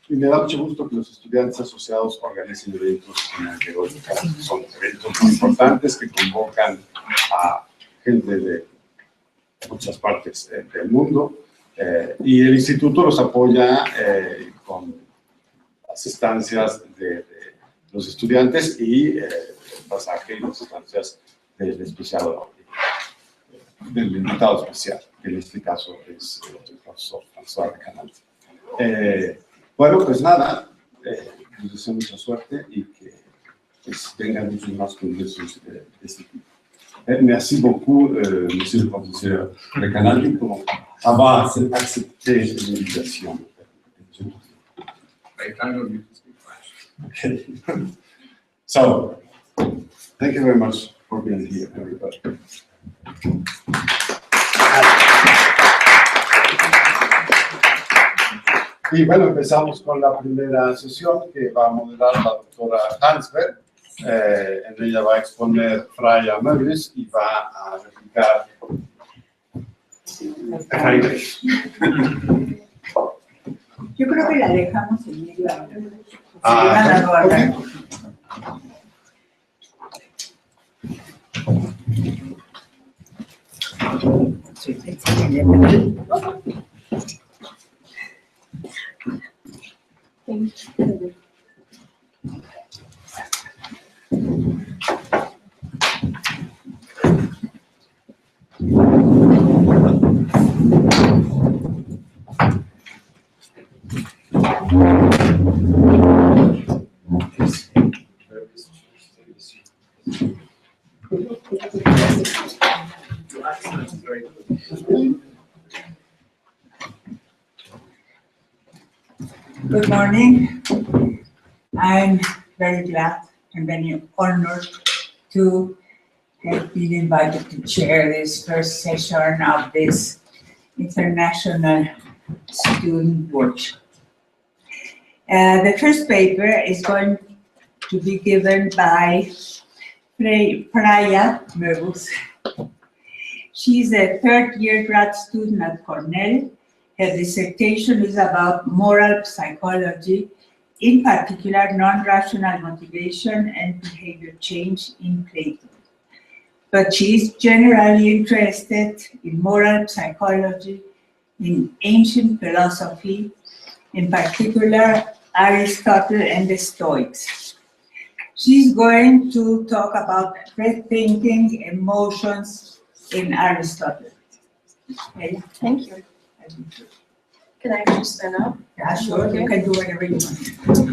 Y me da mucho gusto que los estudiantes asociados organicen eventos en el que son eventos muy importantes que convocan a gente de muchas partes del mundo. Y el instituto los apoya con las estancias de los estudiantes y el pasaje y las estancias del especial, del invitado especial, que en este caso es el profesor Hansberg. Bueno, pues nada, les deseo mucha suerte y que pues, tengan muchos más congresos de este tipo. Merci beaucoup, monsieur le professeur Recanati, pour avoir accepté l'invitation. Okay. So, thank you very much for being here, everybody. Y bueno, empezamos con la primera sesión que va a moderar la doctora Hansberg. En ella va a exponer Freya Mobus y va a replicar Efraín. Yo creo que la dejamos en medio. Good morning. I'm very glad and very honored to have been invited to chair this first session of this international student workshop. The first paper is going to be given by Freya Mobus. She's a third-year grad student at Cornell. Her dissertation is about moral psychology, in particular non-rational motivation and behavior change in Plato. But she is generally interested in moral psychology, in ancient philosophy, in particular Aristotle and the Stoics. She's going to talk about rethinking emotions in Aristotle. Okay. Thank you. Can I just stand up? Yeah, sure. Okay. You can do whatever you want.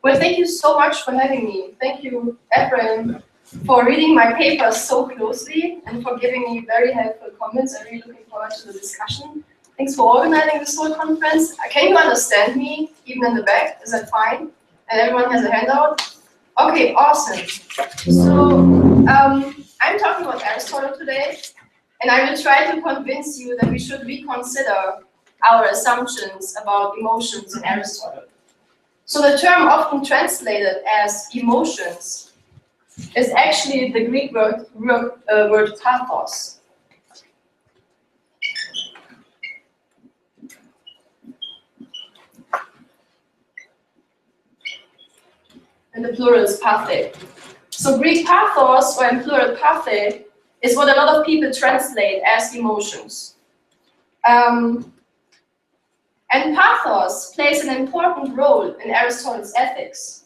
Well, thank you so much for having me. Thank you, Efraín, for reading my papers so closely and for giving me very helpful comments. I'm really looking forward to the discussion. Thanks for organizing this whole conference. Can you understand me, even in the back? Is that fine? And everyone has a handout? Okay, awesome. So, I'm talking about Aristotle today, and I will try to convince you that we should reconsider our assumptions about emotions in Aristotle. So the term often translated as emotions is actually the Greek word pathos. And the plural is pathe. So Greek pathos, or in plural pathe, is what a lot of people translate as emotions. And pathos plays an important role in Aristotle's ethics.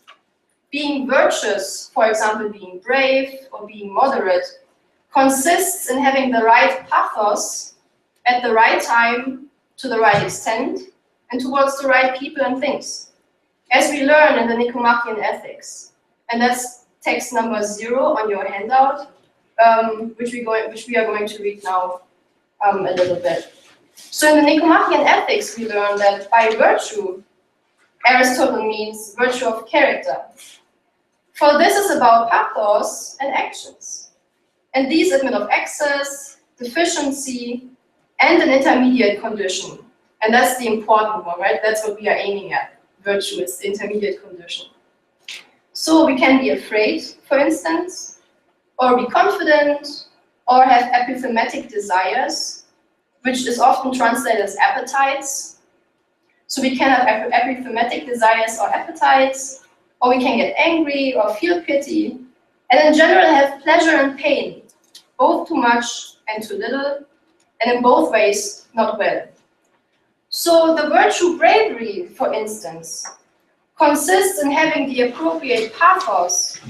Being virtuous, for example, being brave or being moderate, consists in having the right pathos at the right time, to the right extent, and towards the right people and things, as we learn in the Nicomachean Ethics. And that's text number 0 on your handout, which we are going to read now a little bit. So in the Nicomachean Ethics, we learn that by virtue, Aristotle means virtue of character. For this is about pathos and actions. And these admit of excess, deficiency, and an intermediate condition. And that's the important one, right? That's what we are aiming at. Virtue is the intermediate condition. So we can be afraid, for instance, or be confident, or have epithematic desires, which is often translated as appetites, So we can have epiphymetic desires or appetites, or we can get angry or feel pity, and in general have pleasure and pain, both too much and too little, and in both ways not well. So the virtue bravery, for instance, consists in having the appropriate pathos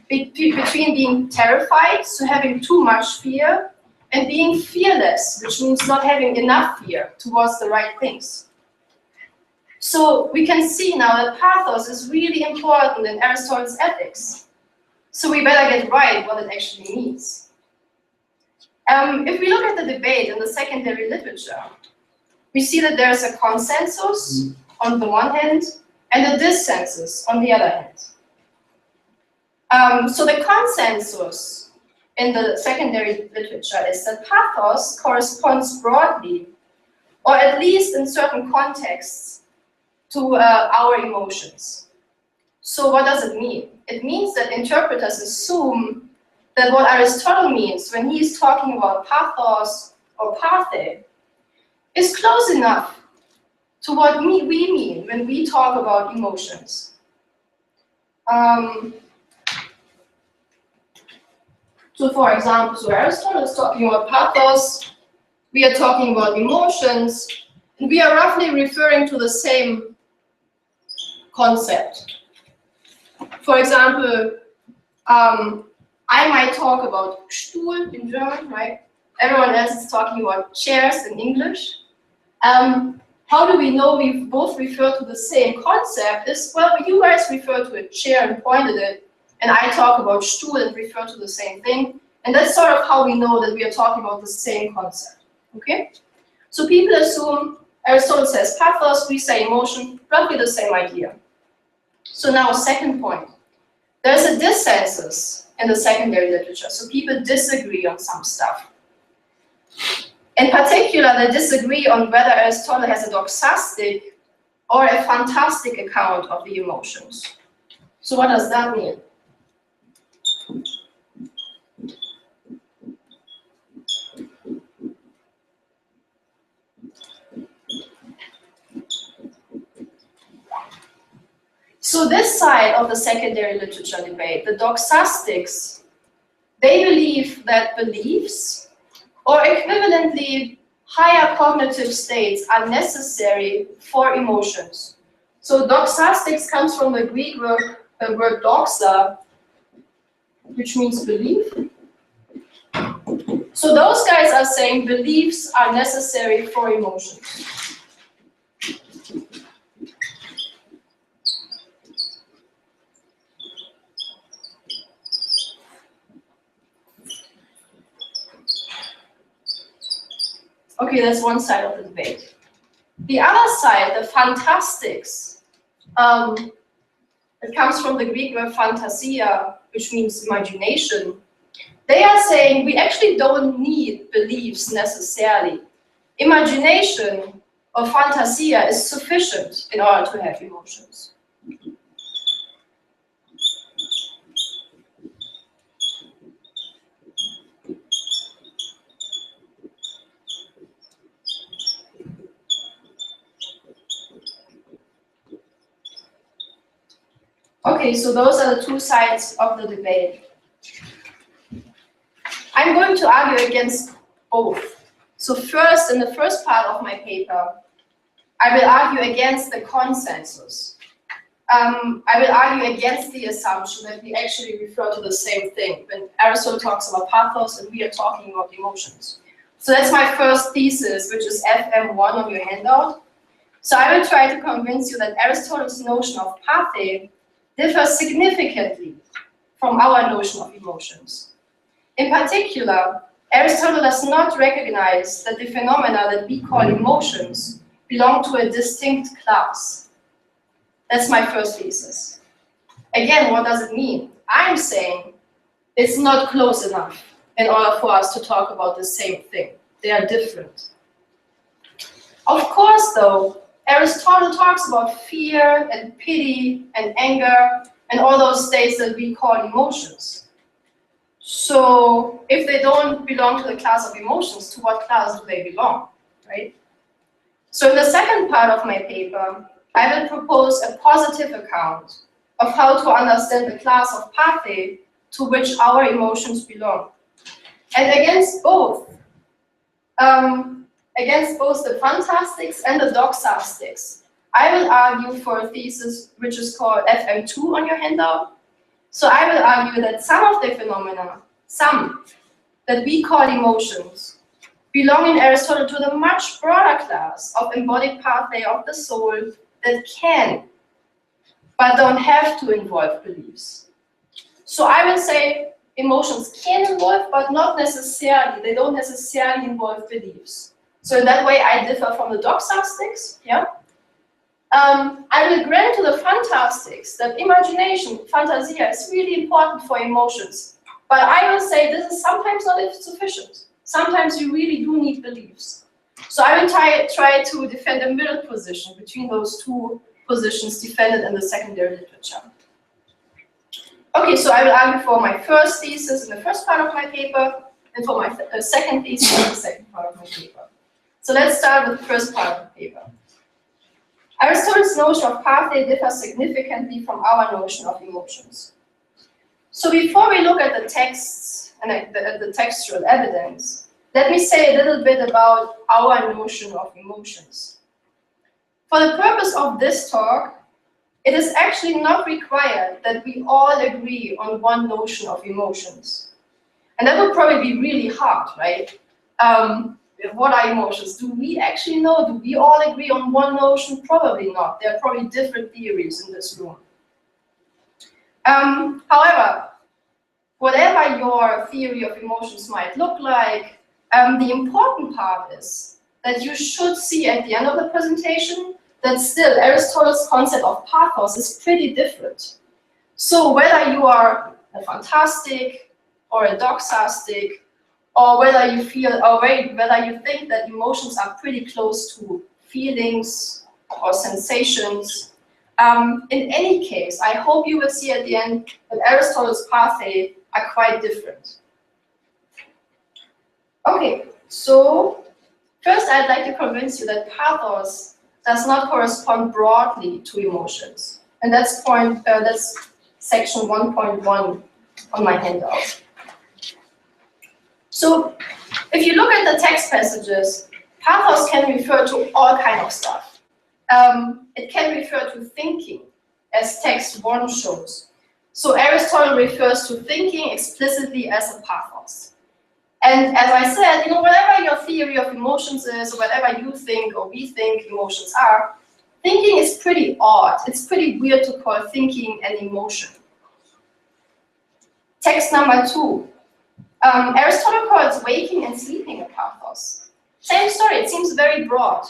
between being terrified, so having too much fear, and being fearless, which means not having enough fear towards the right things. So we can see now that pathos is really important in Aristotle's ethics. So we better get right what it actually means. If we look at the debate in the secondary literature, we see that there's a consensus on the one hand and a dissensus on the other hand. So the consensus in the secondary literature is that pathos corresponds broadly, or at least in certain contexts, to our emotions. So what does it mean? It means that interpreters assume that what Aristotle means when he's talking about pathos or pathe is close enough to what we mean when we talk about emotions. So for example, so Aristotle is talking about pathos, we are talking about emotions, and we are roughly referring to the same concept. For example, I might talk about Stuhl in German, right? Everyone else is talking about chairs in English. How do we know we both refer to the same concept? Is, well, you guys refer to a chair and pointed it, and I talk about Stuhl and refer to the same thing. And that's sort of how we know that we are talking about the same concept, okay? So people assume, Aristotle says pathos, we say emotion, roughly the same idea. So now, second point. There's a dissensus in the secondary literature, so people disagree on some stuff. In particular, they disagree on whether Aristotle has a doxastic or a fantastic account of the emotions. So what does that mean? So this side of the secondary literature debate, the doxastics, they believe that beliefs, or equivalently higher cognitive states, are necessary for emotions. So doxastics comes from the Greek word doxa, which means belief. So those guys are saying beliefs are necessary for emotions. Okay, that's one side of the debate. The other side, the fantastics, it comes from the Greek word fantasia, which means imagination. They are saying we actually don't need beliefs necessarily. Imagination or fantasia is sufficient in order to have emotions. Okay, so those are the two sides of the debate. I'm going to argue against both. So first, in the first part of my paper, I will argue against the consensus. I will argue against the assumption that we actually refer to the same thing when Aristotle talks about pathos and we are talking about emotions. So that's my first thesis, which is FM1 on your handout. So I will try to convince you that Aristotle's notion of pathe differs significantly from our notion of emotions. In particular, Aristotle does not recognize that the phenomena that we call emotions belong to a distinct class. That's my first thesis. Again, what does it mean? I'm saying it's not close enough in order for us to talk about the same thing. They are different. Of course, though, Aristotle talks about fear and pity and anger and all those states that we call emotions. So if they don't belong to the class of emotions, to what class do they belong, right? So in the second part of my paper, I will propose a positive account of how to understand the class of pathway to which our emotions belong. And against both the fantastics and the doxastics, I will argue for a thesis which is called FM2 on your handout. So I will argue that some of the phenomena, that we call emotions, belong in Aristotle to the much broader class of embodied pathway of the soul that can, but don't have to involve beliefs. So I will say emotions can involve, but not necessarily. They don't necessarily involve beliefs. So in that way, I differ from the doxastics. Yeah. I will grant to the fantastics that imagination, fantasia, is really important for emotions. But I will say this is sometimes not sufficient. Sometimes you really do need beliefs. So I will try to defend a middle position between those two positions defended in the secondary literature. Okay, so I will argue for my first thesis in the first part of my paper, and for my second thesis in the second part of my paper. So let's start with the first part of the paper. Aristotle's notion of pathway differs significantly from our notion of emotions. So before we look at the texts and at the textual evidence, let me say a little bit about our notion of emotions. For the purpose of this talk, it is actually not required that we all agree on one notion of emotions. And that would probably be really hard, right? What are emotions? Do we actually know? Do we all agree on one notion? Probably not. There are probably different theories in this room. However, whatever your theory of emotions might look like, the important part is that you should see at the end of the presentation that still Aristotle's concept of pathos is pretty different. So whether you are a fantastic or a doxastic, or whether you feel, or whether you think that emotions are pretty close to feelings or sensations, in any case, I hope you will see at the end that Aristotle's pathway are quite different. Okay, so first I'd like to convince you that pathos does not correspond broadly to emotions. And that's section 1.1 on my handout. So if you look at the text passages, pathos can refer to all kinds of stuff. It can refer to thinking, as text 1 shows. So Aristotle refers to thinking explicitly as a pathos. And as I said, whatever your theory of emotions is, or whatever you think or we think emotions are, thinking is pretty odd. It's pretty weird to call thinking an emotion. Text number 2. Aristotle calls waking and sleeping a pathos. Same story, it seems very broad.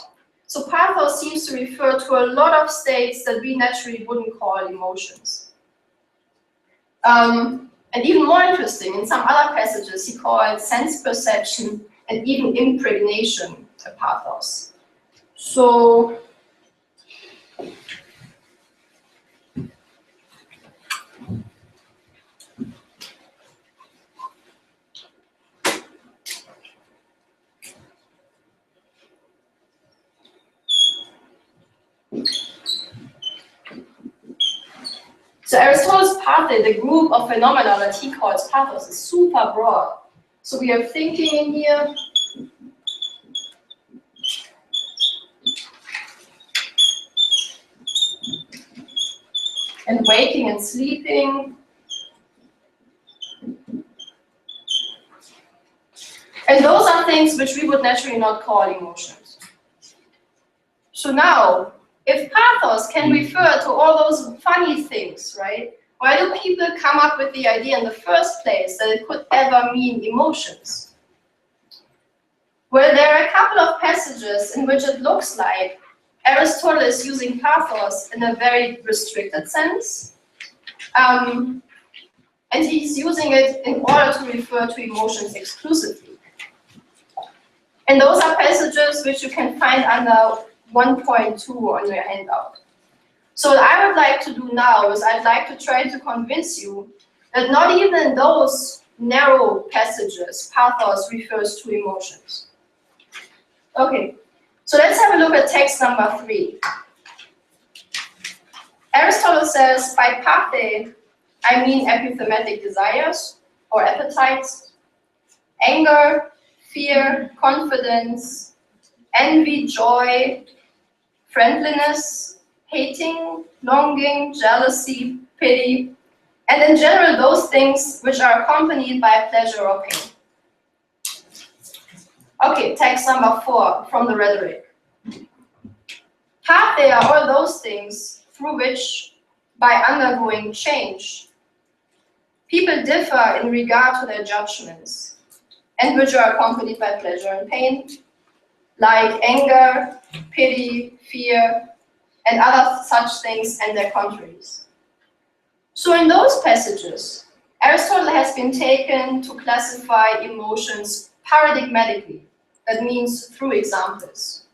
So pathos seems to refer to a lot of states that we naturally wouldn't call emotions. And even more interesting, in some other passages, he called sense perception and even impregnation a pathos. So, Aristotle's pathway, the group of phenomena that he calls pathos, is super broad. So we have thinking in here. And waking and sleeping. And those are things which we would naturally not call emotions. So now, if pathos can refer to all those funny things, right? Why do people come up with the idea in the first place that it could ever mean emotions? Well, there are a couple of passages in which it looks like Aristotle is using pathos in a very restricted sense. And he's using it in order to refer to emotions exclusively. And those are passages which you can find under 1.2 on your handout. So what I would like to do now is I'd like to try to convince you that not even in those narrow passages, pathos refers to emotions. Okay, So let's have a look at text number 3. Aristotle says, by pathe, I mean epithematic desires or appetites, anger, fear, confidence, envy, joy, friendliness, hating, longing, jealousy, pity, and in general those things which are accompanied by pleasure or pain. Okay, text number 4 from the rhetoric. Pathe are all those things through which, by undergoing change, people differ in regard to their judgments, and which are accompanied by pleasure and pain, like anger, pity, fear, and other such things and their contraries. So in those passages, Aristotle has been taken to classify emotions paradigmatically, that means through examples.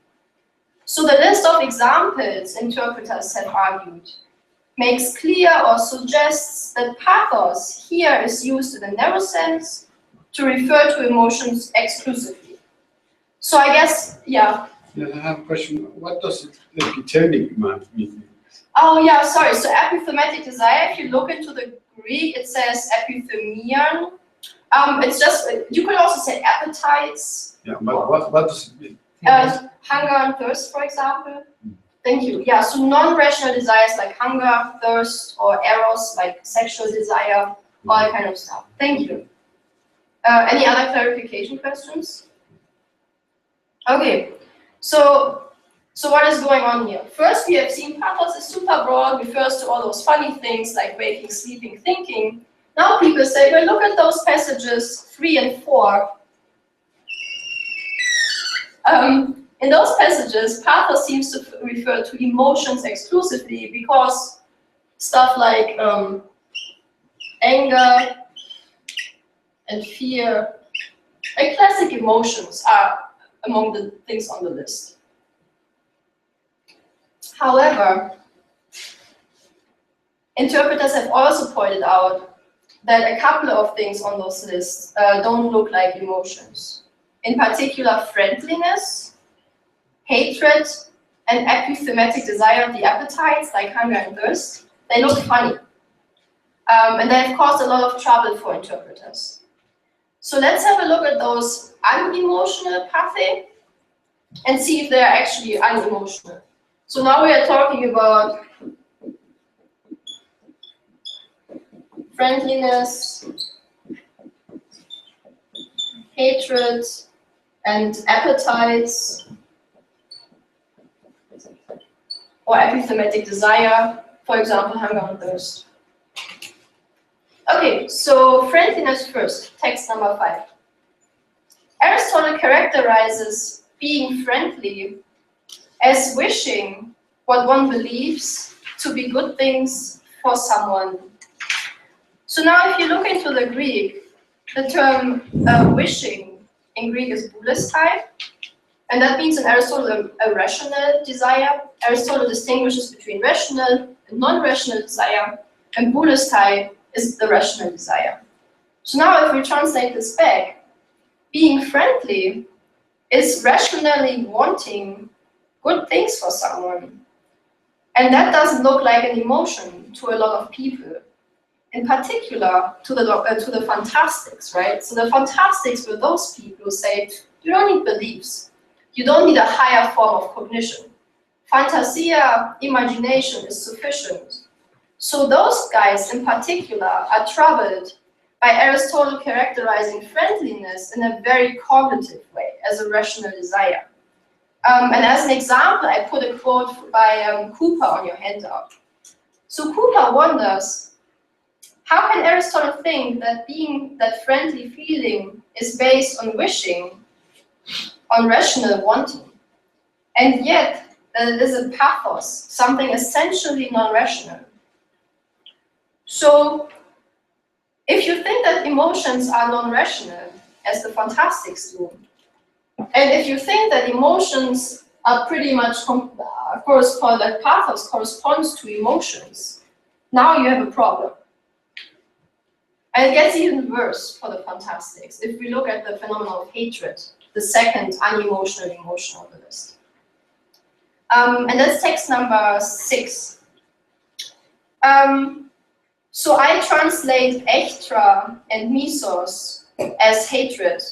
So the list of examples, interpreters have argued, makes clear or suggests that pathos here is used in a narrow sense to refer to emotions exclusively. So I guess, yeah. Yeah, I have a question. What does epithemic mean? Oh yeah, sorry. So epithematic desire, if you look into the Greek, it says epithemion. It's just, you could also say appetites. Yeah, but what does it mean? Hunger and thirst, for example. Thank you. Yeah, so non-rational desires like hunger, thirst, or eros, like sexual desire, all that kind of stuff. Thank you. Any other clarification questions? Okay, so what is going on here? First, we have seen pathos is super broad, refers to all those funny things like waking, sleeping, thinking. Now people say, well, look at those passages 3 and 4. In those passages, pathos seems to refer to emotions exclusively because stuff like anger and fear, like classic emotions, are among the things on the list. However, interpreters have also pointed out that a couple of things on those lists don't look like emotions. In particular, friendliness, hatred, and epithematic desire of the appetites, like hunger and thirst, they look funny. And they have caused a lot of trouble for interpreters. So let's have a look at those unemotional pathe and see if they're actually unemotional. So now we are talking about friendliness, hatred, and appetites, or epithematic desire, for example, hunger and thirst. Okay, so friendliness first, text number 5. Aristotle characterizes being friendly as wishing what one believes to be good things for someone. So now if you look into the Greek, the term wishing in Greek is boulestai, and that means in Aristotle a rational desire. Aristotle distinguishes between rational and non-rational desire, and boulestai is the rational desire. So now if we translate this back, being friendly is rationally wanting good things for someone. And that doesn't look like an emotion to a lot of people. In particular, to the fantastics, right? So the fantastics were those people who say, you don't need beliefs. You don't need a higher form of cognition. Fantasia, imagination is sufficient. So those guys in particular are troubled by Aristotle characterizing friendliness in a very cognitive way, as a rational desire. And as an example, I put a quote by Cooper on your handout. So Cooper wonders, how can Aristotle think that friendly feeling is based on wishing, on rational wanting, and yet that it is a pathos, something essentially non-rational? So if you think that emotions are non-rational, as the fantastics do, and if you think that emotions are pretty much correspond, that pathos corresponds to emotions, now you have a problem. And it gets even worse for the fantastics if we look at the phenomenon of hatred, the second unemotional emotion on the list. And that's text number 6. So I translate echtra and misos as hatred,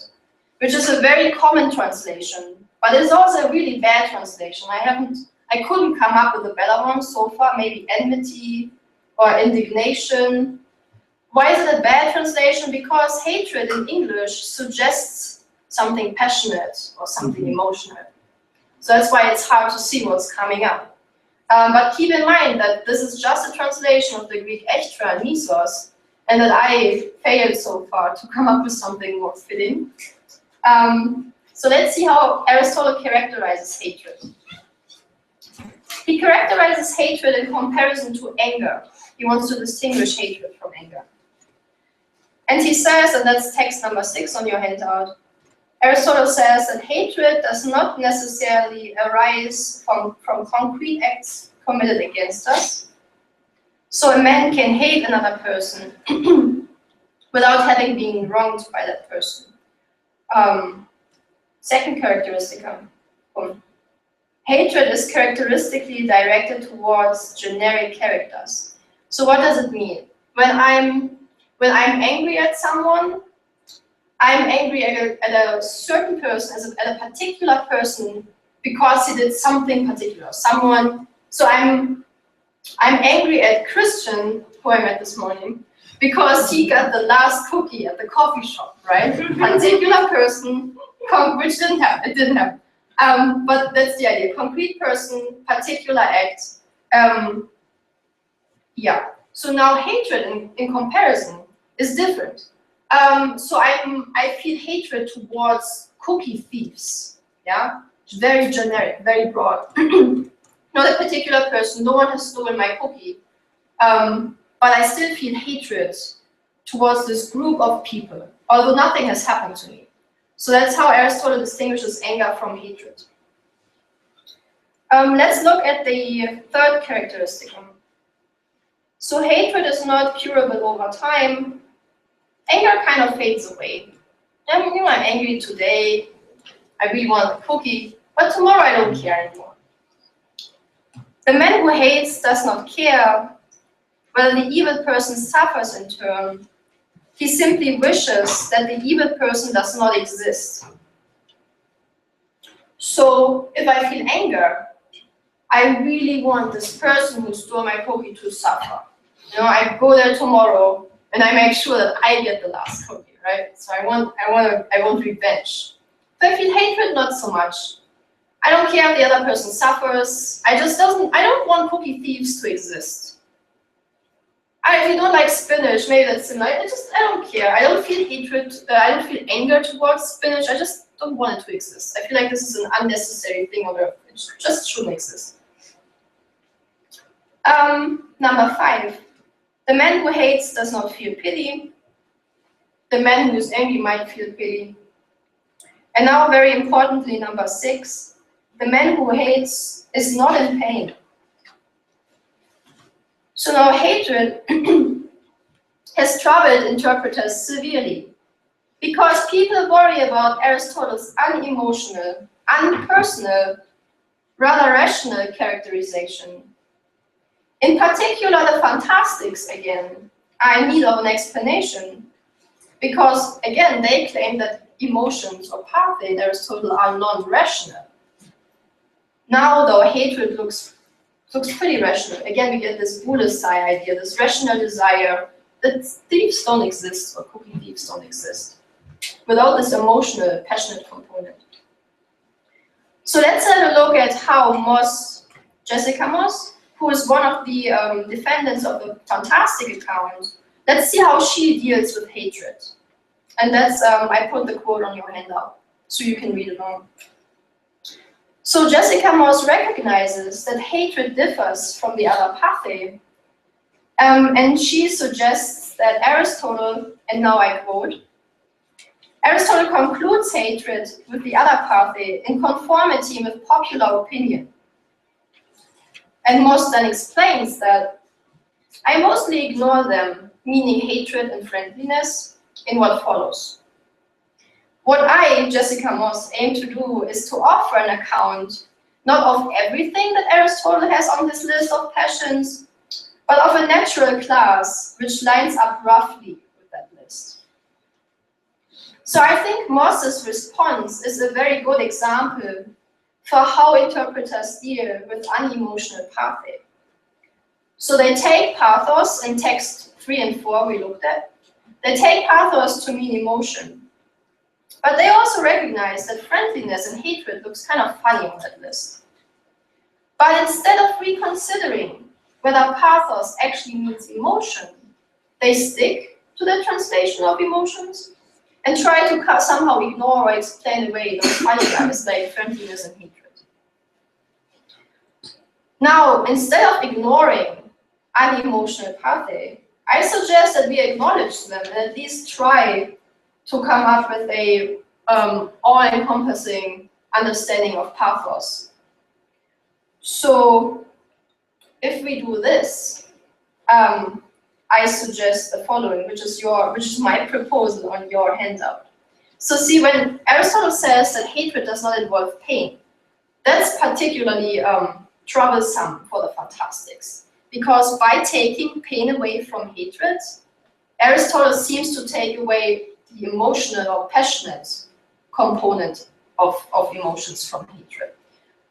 which is a very common translation, but it's also a really bad translation. I couldn't come up with a better one so far, maybe enmity or indignation. Why is it a bad translation? Because hatred in English suggests something passionate or something emotional. So that's why it's hard to see what's coming up. But keep in mind that this is just a translation of the Greek echtra and misos, and that I failed so far to come up with something more fitting. So let's see how Aristotle characterizes hatred. He characterizes hatred in comparison to anger. He wants to distinguish hatred from anger. And he says, and that's text number 6 on your handout, Aristotle says that hatred does not necessarily arise from concrete acts committed against us. So a man can hate another person without having been wronged by that person. Second characteristic, hatred is characteristically directed towards generic characters. So what does it mean? When I'm angry at someone, I'm angry at a certain person, at a particular person, because he did something particular. So I'm angry at Christian, who I met this morning, because he got the last cookie at the coffee shop, right? Particular person, which didn't happen. But that's the idea. Concrete person, particular act. Yeah. So now hatred in comparison is different. So I feel hatred towards cookie thieves. Yeah. Very generic, very broad. Not a particular person. No one has stolen my cookie. But I still feel hatred towards this group of people, although nothing has happened to me. So that's how Aristotle distinguishes anger from hatred. Let's look at the third characteristic. So hatred is not curable over time. Anger kind of fades away. I'm angry today. I really want a cookie, but tomorrow I don't care anymore. The man who hates does not care whether the evil person suffers in turn. He simply wishes that the evil person does not exist. So if I feel anger, I really want this person who stole my cookie to suffer. I go there tomorrow and I make sure that I get the last cookie, right? So I want revenge. If I feel hatred, not so much. I don't care if the other person suffers. I don't want cookie thieves to exist. If you don't like spinach, maybe that's similar. I don't care. I don't feel hatred. I don't feel anger towards spinach. I just don't want it to exist. I feel like this is an unnecessary thing on earth. It just shouldn't exist. Number 5. The man who hates does not feel pity. The man who is angry might feel pity. And now, very importantly, number 6. The man who hates is not in pain. So now hatred has troubled interpreters severely, because people worry about Aristotle's unemotional, unpersonal, rather rational characterization. In particular, the fantastics, again, are in need of an explanation, because, again, they claim that emotions or pathe in Aristotle are non-rational. Now, though, hatred looks pretty rational. Again, we get this Boulezai idea, this rational desire that thieves don't exist, or cookie thieves don't exist, without this emotional, passionate component. So let's have a look at how Jessica Moss, who is one of the defendants of the fantastic account, let's see how she deals with hatred. And that's, I put the quote on your handout, so you can read it on. So Jessica Moss recognizes that hatred differs from the other pathe, and she suggests that Aristotle, and now I quote, Aristotle concludes hatred with the other pathe in conformity with popular opinion. And Moss then explains that I mostly ignore them, meaning hatred and friendliness, in what follows. What I, Jessica Moss, aim to do is to offer an account not of everything that Aristotle has on his list of passions, but of a natural class which lines up roughly with that list. So I think Moss's response is a very good example for how interpreters deal with unemotional pathe. So they take pathos in text 3 and 4 we looked at. They take pathos to mean emotion. But they also recognize that friendliness and hatred looks kind of funny on that list. But instead of reconsidering whether pathos actually means emotion, they stick to the translation of emotions and try to somehow ignore or explain away those funny guys like friendliness and hatred. Now, instead of ignoring unemotional pathe, I suggest that we acknowledge them and at least try to come up with a all-encompassing understanding of pathos. So, if we do this, I suggest the following, which is my proposal on your handout. So, see, when Aristotle says that hatred does not involve pain, that's particularly troublesome for the fantastics, because by taking pain away from hatred, Aristotle seems to take away the emotional or passionate component of emotions from hatred.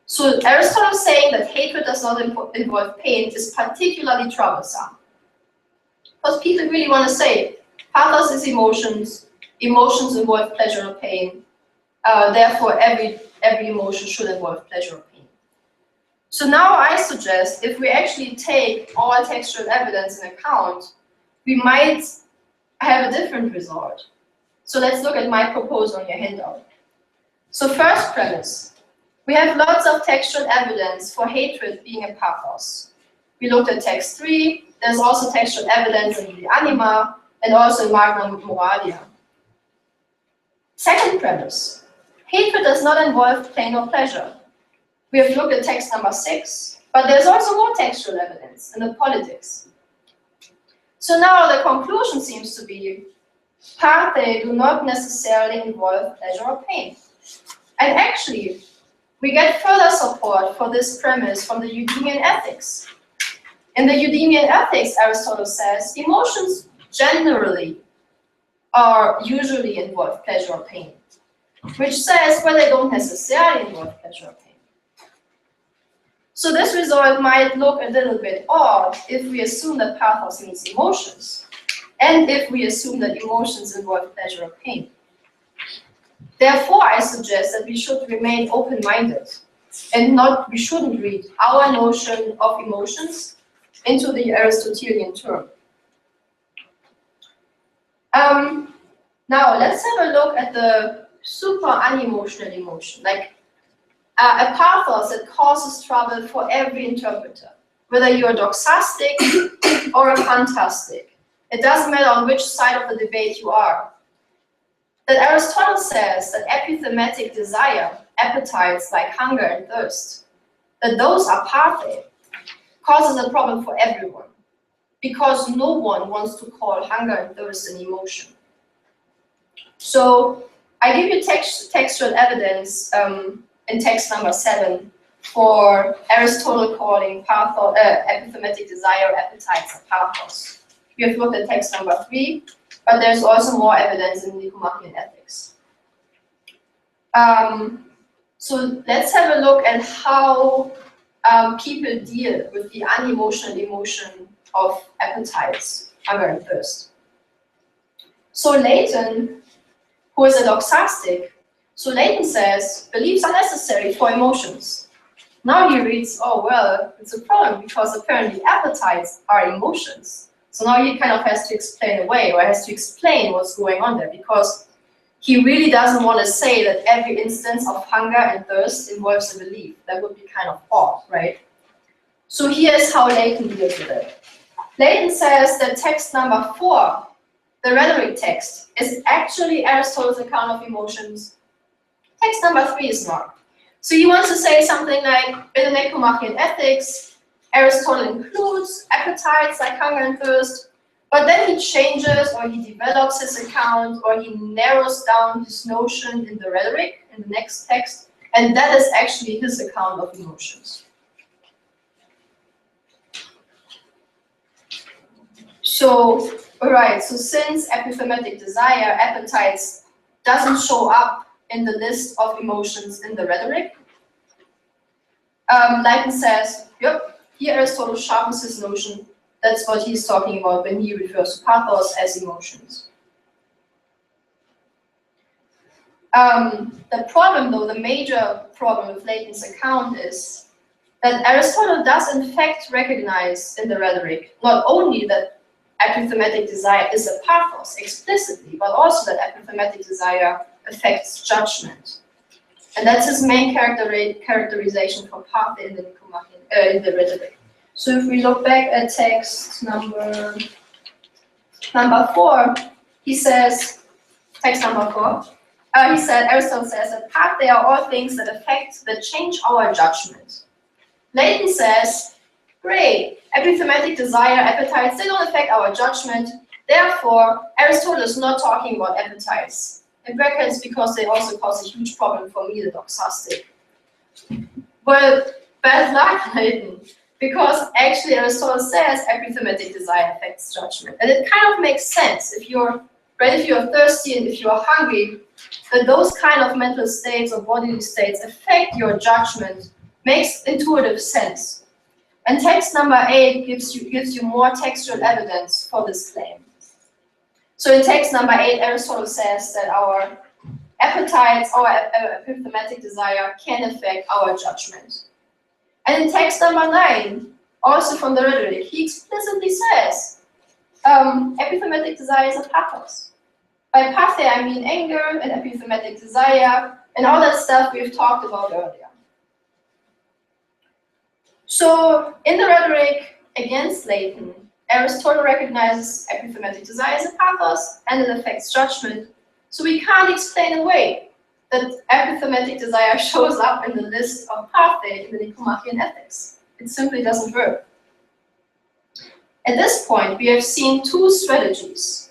So Aristotle saying that hatred does not involve pain is particularly troublesome, because people really want to say pathos is emotions, emotions involve pleasure or pain, therefore every emotion should involve pleasure or pain. So now I suggest if we actually take all textual evidence in account, we might have a different result. So let's look at my proposal on your handout. So first premise, we have lots of textual evidence for hatred being a pathos. We looked at text 3, there's also textual evidence in the Anima and also in Magna Moralia. Second premise, hatred does not involve pain or pleasure. We have looked at text number 6, but there's also more textual evidence in the Politics. So now the conclusion seems to be pathe do not necessarily involve pleasure or pain. And actually, we get further support for this premise from the Eudemian Ethics. In the Eudemian Ethics, Aristotle says emotions generally or usually involve pleasure or pain, which says, well, they don't necessarily involve pleasure or pain. So this result might look a little bit odd if we assume that pathos means emotions, and if we assume that emotions involve pleasure or pain. Therefore, I suggest that we should remain open-minded and we shouldn't read our notion of emotions into the Aristotelian term. Now, let's have a look at the super unemotional emotion, like a pathos that causes trouble for every interpreter, whether you're a doxastic or a fantastic. It doesn't matter on which side of the debate you are. That Aristotle says that epithematic desire, appetites like hunger and thirst, that those are pathe, causes a problem for everyone, because no one wants to call hunger and thirst an emotion. So I give you textual evidence in text number 7 for Aristotle calling epithematic desire appetites a pathos. We have looked at text number 3, but there's also more evidence in Nicomachean Ethics. So let's have a look at how people deal with the unemotional emotion of appetites, hunger and thirst. So Leighton, who is a doxastic, so Leighton says, beliefs are necessary for emotions. Now he reads, oh well, it's a problem because apparently appetites are emotions. So now he kind of has to explain away, or has to explain what's going on there, because he really doesn't want to say that every instance of hunger and thirst involves a belief. That would be kind of odd, right? So here's how Leighton deals with it. Leighton says that text number 4, the rhetoric text, is actually Aristotle's account of emotions. Text number 3 is not. So he wants to say something like, in the Nicomachean Ethics, Aristotle includes appetites like hunger and thirst, but then he changes or he develops his account or he narrows down his notion in the rhetoric, in the next text, And that is actually his account of emotions. So, alright, so since epithematic desire, appetites, doesn't show up in the list of emotions in the rhetoric, Leibniz says, yep, here Aristotle sharpens his notion. That's what he's talking about when he refers to pathos as emotions. The problem, though, the major problem with Leighton's account is that Aristotle does in fact recognize in the rhetoric not only that epithematic desire is a pathos explicitly, but also that epithematic desire affects judgment. And that's his main characterization for pathe in the Nicomachean, in the rhetoric. So if we look back at text number 4, he says, text number 4, he said, Aristotle says that pathe are all things that change our judgment. Leighton says, great, epithematic desire, appetites, they don't affect our judgment. Therefore, Aristotle is not talking about appetites. In brackets, because they also cause a huge problem for me, the doxastic. Well, bad luck, Leighton, because actually Aristotle says epithematic desire affects judgment. And it kind of makes sense if you're thirsty and if you're hungry, that those kind of mental states or bodily states affect your judgment makes intuitive sense. And text number 8 gives you more textual evidence for this claim. So in text number 8, Aristotle says that our appetites, our epithematic desire can affect our judgment. And in text number 9, also from the rhetoric, he explicitly says epithematic desire is a pathos. By pathe, I mean anger and epithematic desire and all that stuff we've talked about earlier. So in the rhetoric against Leighton, Aristotle recognizes epithematic desire as a pathos and it affects judgment. So we can't explain away that epithematic desire shows up in the list of pathe in the Nicomachean Ethics. It simply doesn't work. At this point, we have seen two strategies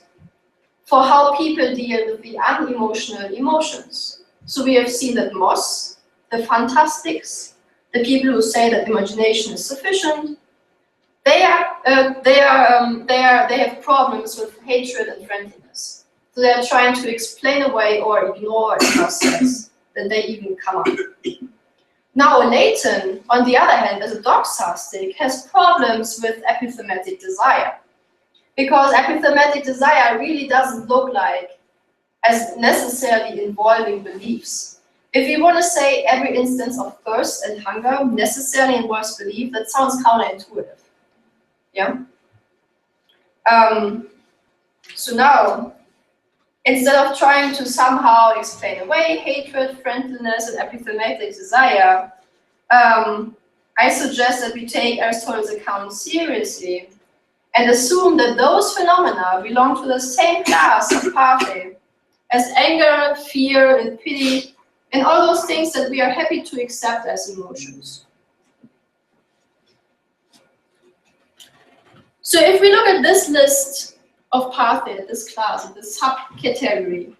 for how people deal with the unemotional emotions. So we have seen that Moss, the fantastics, the people who say that imagination is sufficient, they have problems with hatred and friendliness. So they are trying to explain away or ignore a process that they even come up. Now Leighton, on the other hand, as a doxastic, has problems with epithematic desire. Because epithematic desire really doesn't look like as necessarily involving beliefs. If you want to say every instance of thirst and hunger necessarily involves belief, that sounds counterintuitive. Yeah. So now, instead of trying to somehow explain away hatred, friendliness, and epithematic desire, I suggest that we take Aristotle's account seriously and assume that those phenomena belong to the same class of pathe as anger, fear, and pity, and all those things that we are happy to accept as emotions. So if we look at this list of pathe, this class, this subcategory,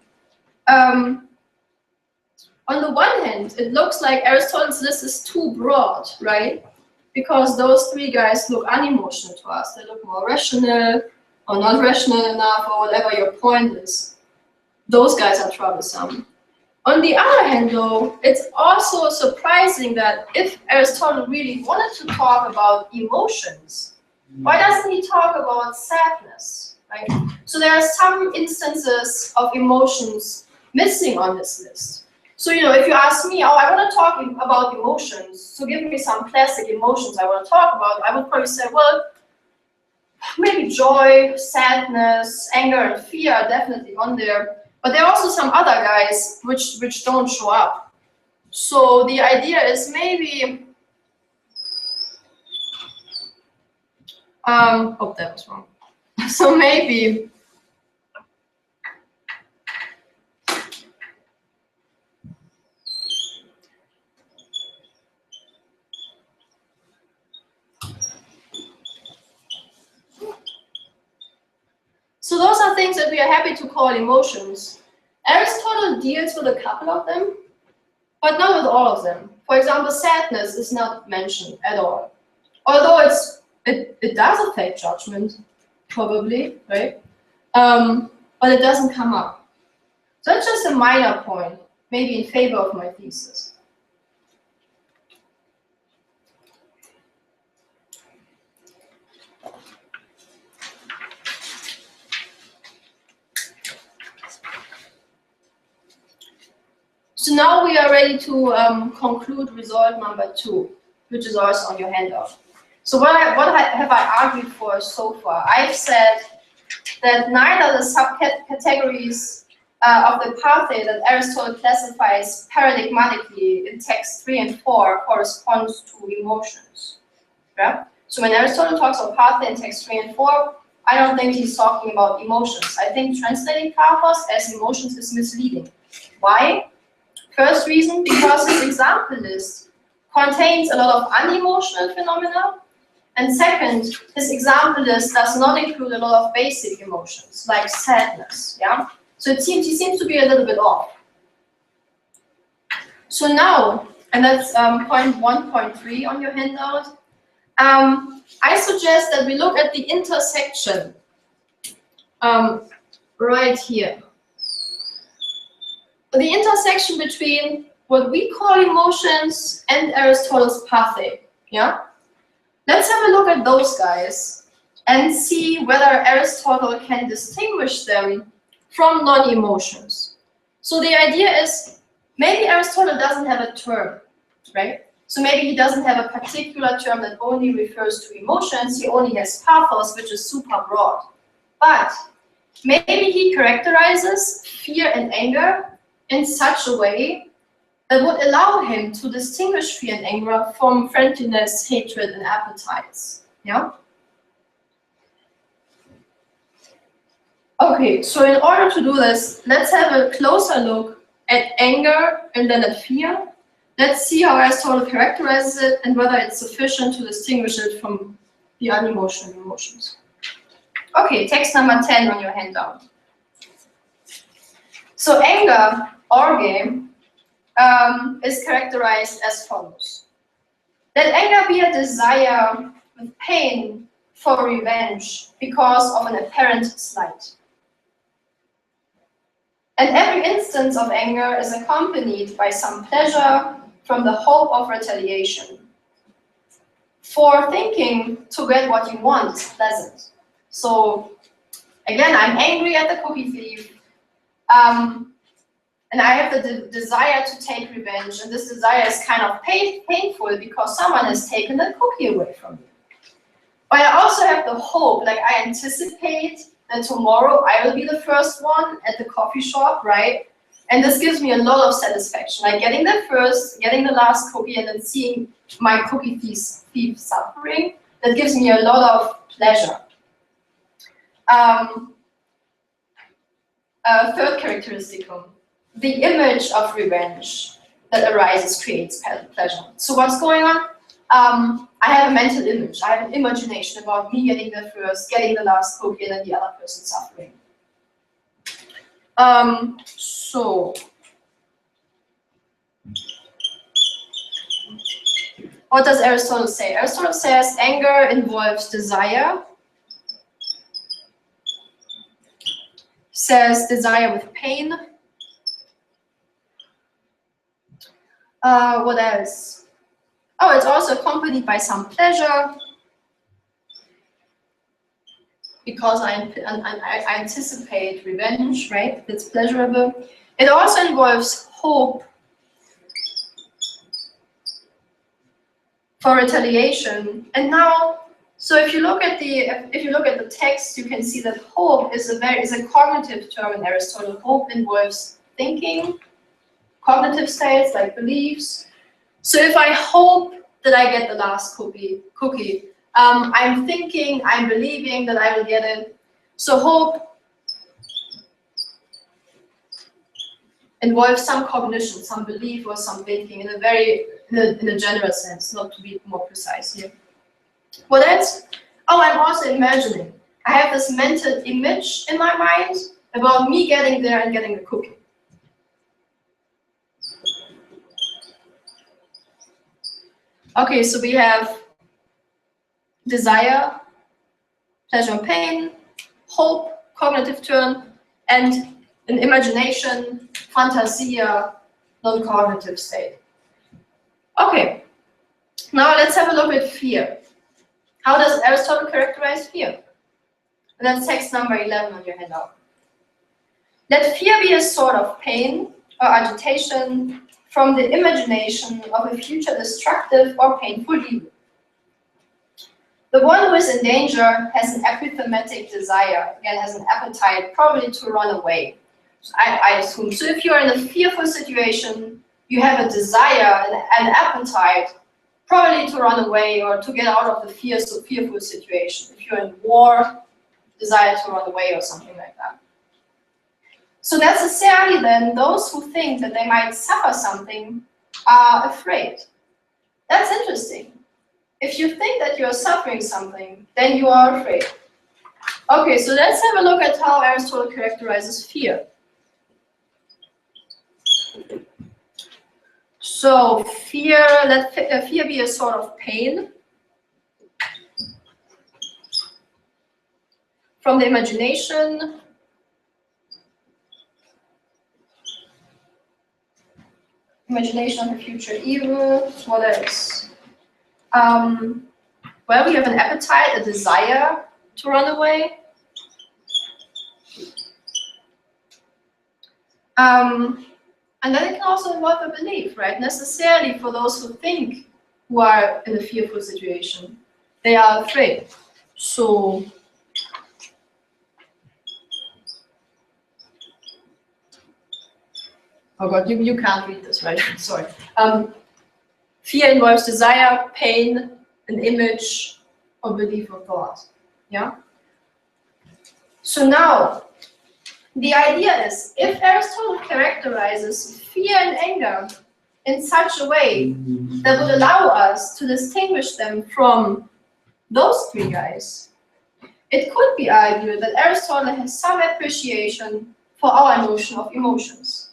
on the one hand, it looks like Aristotle's list is too broad, right? Because those three guys look unemotional to us. They look more rational or not rational enough or whatever your point is. Those guys are troublesome. On the other hand, though, it's also surprising that if Aristotle really wanted to talk about emotions, why doesn't he talk about sadness, right? So there are some instances of emotions missing on this list. So, you know, if you ask me, oh, I want to talk about emotions, so give me some classic emotions I want to talk about, I would probably say, well, maybe joy, sadness, anger, and fear are definitely on there. But there are also some other guys which don't show up. So the idea is maybe, oh, that was wrong. So maybe, so those are things that we are happy to call emotions. Aristotle deals with a couple of them. but not with all of them. For example, sadness is not mentioned at all. Although it does affect judgment, probably, right? But it doesn't come up. So that's just a minor point, maybe in favor of my thesis. So now we are ready to conclude result number 2, which is also on your handout. So what have I argued for so far? I've said that neither the subcategories of the pathe that Aristotle classifies paradigmatically in text 3 and 4 corresponds to emotions. Yeah? So when Aristotle talks about pathe in text 3 and 4, I don't think he's talking about emotions. I think translating pathos as emotions is misleading. Why? First reason, because his example list contains a lot of unemotional phenomena. And second, his example list does not include a lot of basic emotions, like sadness. Yeah? So he seems to be a little bit off. So now, and that's point 1.3 on your handout, I suggest that we look at the intersection right here. The intersection between what we call emotions and Aristotle's pathe. Yeah? Let's have a look at those guys and see whether Aristotle can distinguish them from non-emotions. So the idea is, maybe Aristotle doesn't have a term, right? So maybe he doesn't have a particular term that only refers to emotions, he only has pathos, which is super broad. But maybe he characterizes fear and anger in such a way that would allow him to distinguish fear and anger from friendliness, hatred, and appetites. Yeah? Okay, so in order to do this, let's have a closer look at anger and then at fear. Let's see how Aristotle characterizes it and whether it's sufficient to distinguish it from the unemotional emotions. Okay, text number 10 on your handout. So anger, orge, is characterized as follows. Let anger be a desire with pain for revenge because of an apparent slight. And every instance of anger is accompanied by some pleasure from the hope of retaliation. For thinking to get what you want is pleasant. So again, I'm angry at the cookie thief, and I have the desire to take revenge, and this desire is kind of painful because someone has taken the cookie away from me. But I also have the hope, like I anticipate that tomorrow I will be the first one at the coffee shop, right? And this gives me a lot of satisfaction, like getting there first, getting the last cookie, and then seeing my cookie thief suffering. That gives me a lot of pleasure. Third characteristicum, the image of revenge that arises creates pleasure. So what's going on? I have a mental image. I have an imagination about me getting there first, getting the last cookie, and then the other person suffering. So what does Aristotle say? Aristotle says anger involves desire. Says desire with pain. What else? Oh, it's also accompanied by some pleasure, because I anticipate revenge, right? That's pleasurable. It also involves hope for retaliation. And now, so if you look at the text, you can see that hope is a cognitive term in Aristotle. Hope involves thinking, cognitive states like beliefs. So if I hope that I get the last cookie, I'm thinking, I'm believing that I will get it. So hope involves some cognition, some belief, or some thinking in a general sense, not to be more precise here. What else? Oh, I'm also imagining. I have this mental image in my mind about me getting there and getting the cookie. Okay, so we have desire, pleasure and pain, hope, cognitive turn, and an imagination, fantasia, non-cognitive state. Okay, now let's have a look at fear. How does Aristotle characterize fear? And that's text number 11 on your handout. Let fear be a sort of pain or agitation from the imagination of a future destructive or painful evil. The one who is in danger has an epithematic desire, again has an appetite, probably to run away. So I assume. So if you're in a fearful situation, you have a desire, an appetite, probably to run away or to get out of the fearful situation. If you're in war, desire to run away or something like that. So necessarily then, those who think that they might suffer something are afraid. That's interesting. If you think that you're suffering something, then you are afraid. Okay, so let's have a look at how Aristotle characterizes fear. So fear, let fear be a sort of pain from the imagination of a future evil. What else? Well, we have an appetite, a desire to run away. And then it can also involve a belief, right? Necessarily for those who think who are in a fearful situation, they are afraid. So oh God, you can't read this, right? Sorry. Fear involves desire, pain, an image, or belief or thought. Yeah? So now, the idea is, if Aristotle characterizes fear and anger in such a way that would allow us to distinguish them from those three guys, it could be argued that Aristotle has some appreciation for our notion of emotions.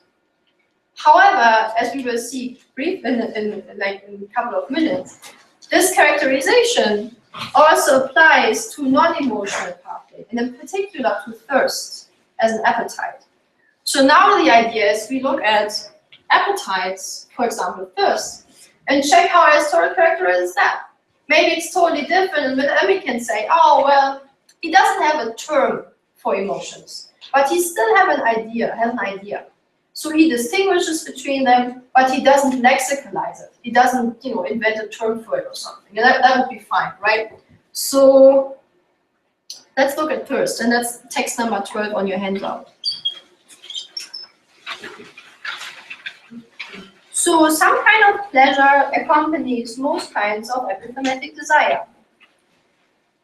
However, as we will see brief in a couple of minutes, this characterization also applies to non-emotional pathway, and in particular to thirst as an appetite. So now the idea is we look at appetites, for example, thirst, and check how Aristotle characterizes that. Maybe it's totally different, but then we can say, oh, well, he doesn't have a term for emotions, but he still has an idea. So he distinguishes between them, but he doesn't lexicalize it. He doesn't, invent a term for it or something. And that would be fine, right? So let's look at thirst, and that's text number 12 on your handout. So some kind of pleasure accompanies most kinds of epithematic desire.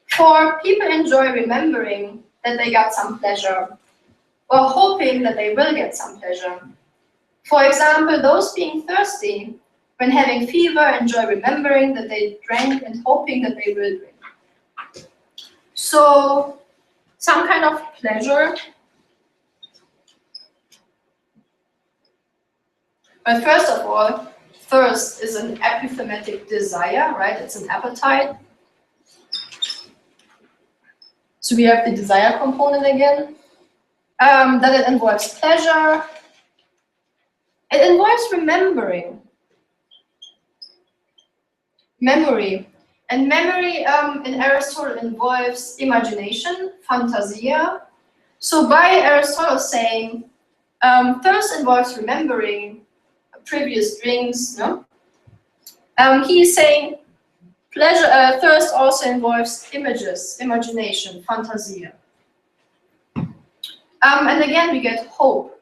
For people enjoy remembering that they got some pleasure, or hoping that they will get some pleasure. For example, those being thirsty, when having fever, enjoy remembering that they drank and hoping that they will drink. So, some kind of pleasure. But first of all, thirst is an epithematic desire, right? It's an appetite. So we have the desire component again. That it involves pleasure. It involves remembering. Memory. And memory in Aristotle involves imagination, fantasia. So by Aristotle saying thirst involves remembering previous drinks, no? He is saying thirst also involves images, imagination, fantasia. And again, we get hope.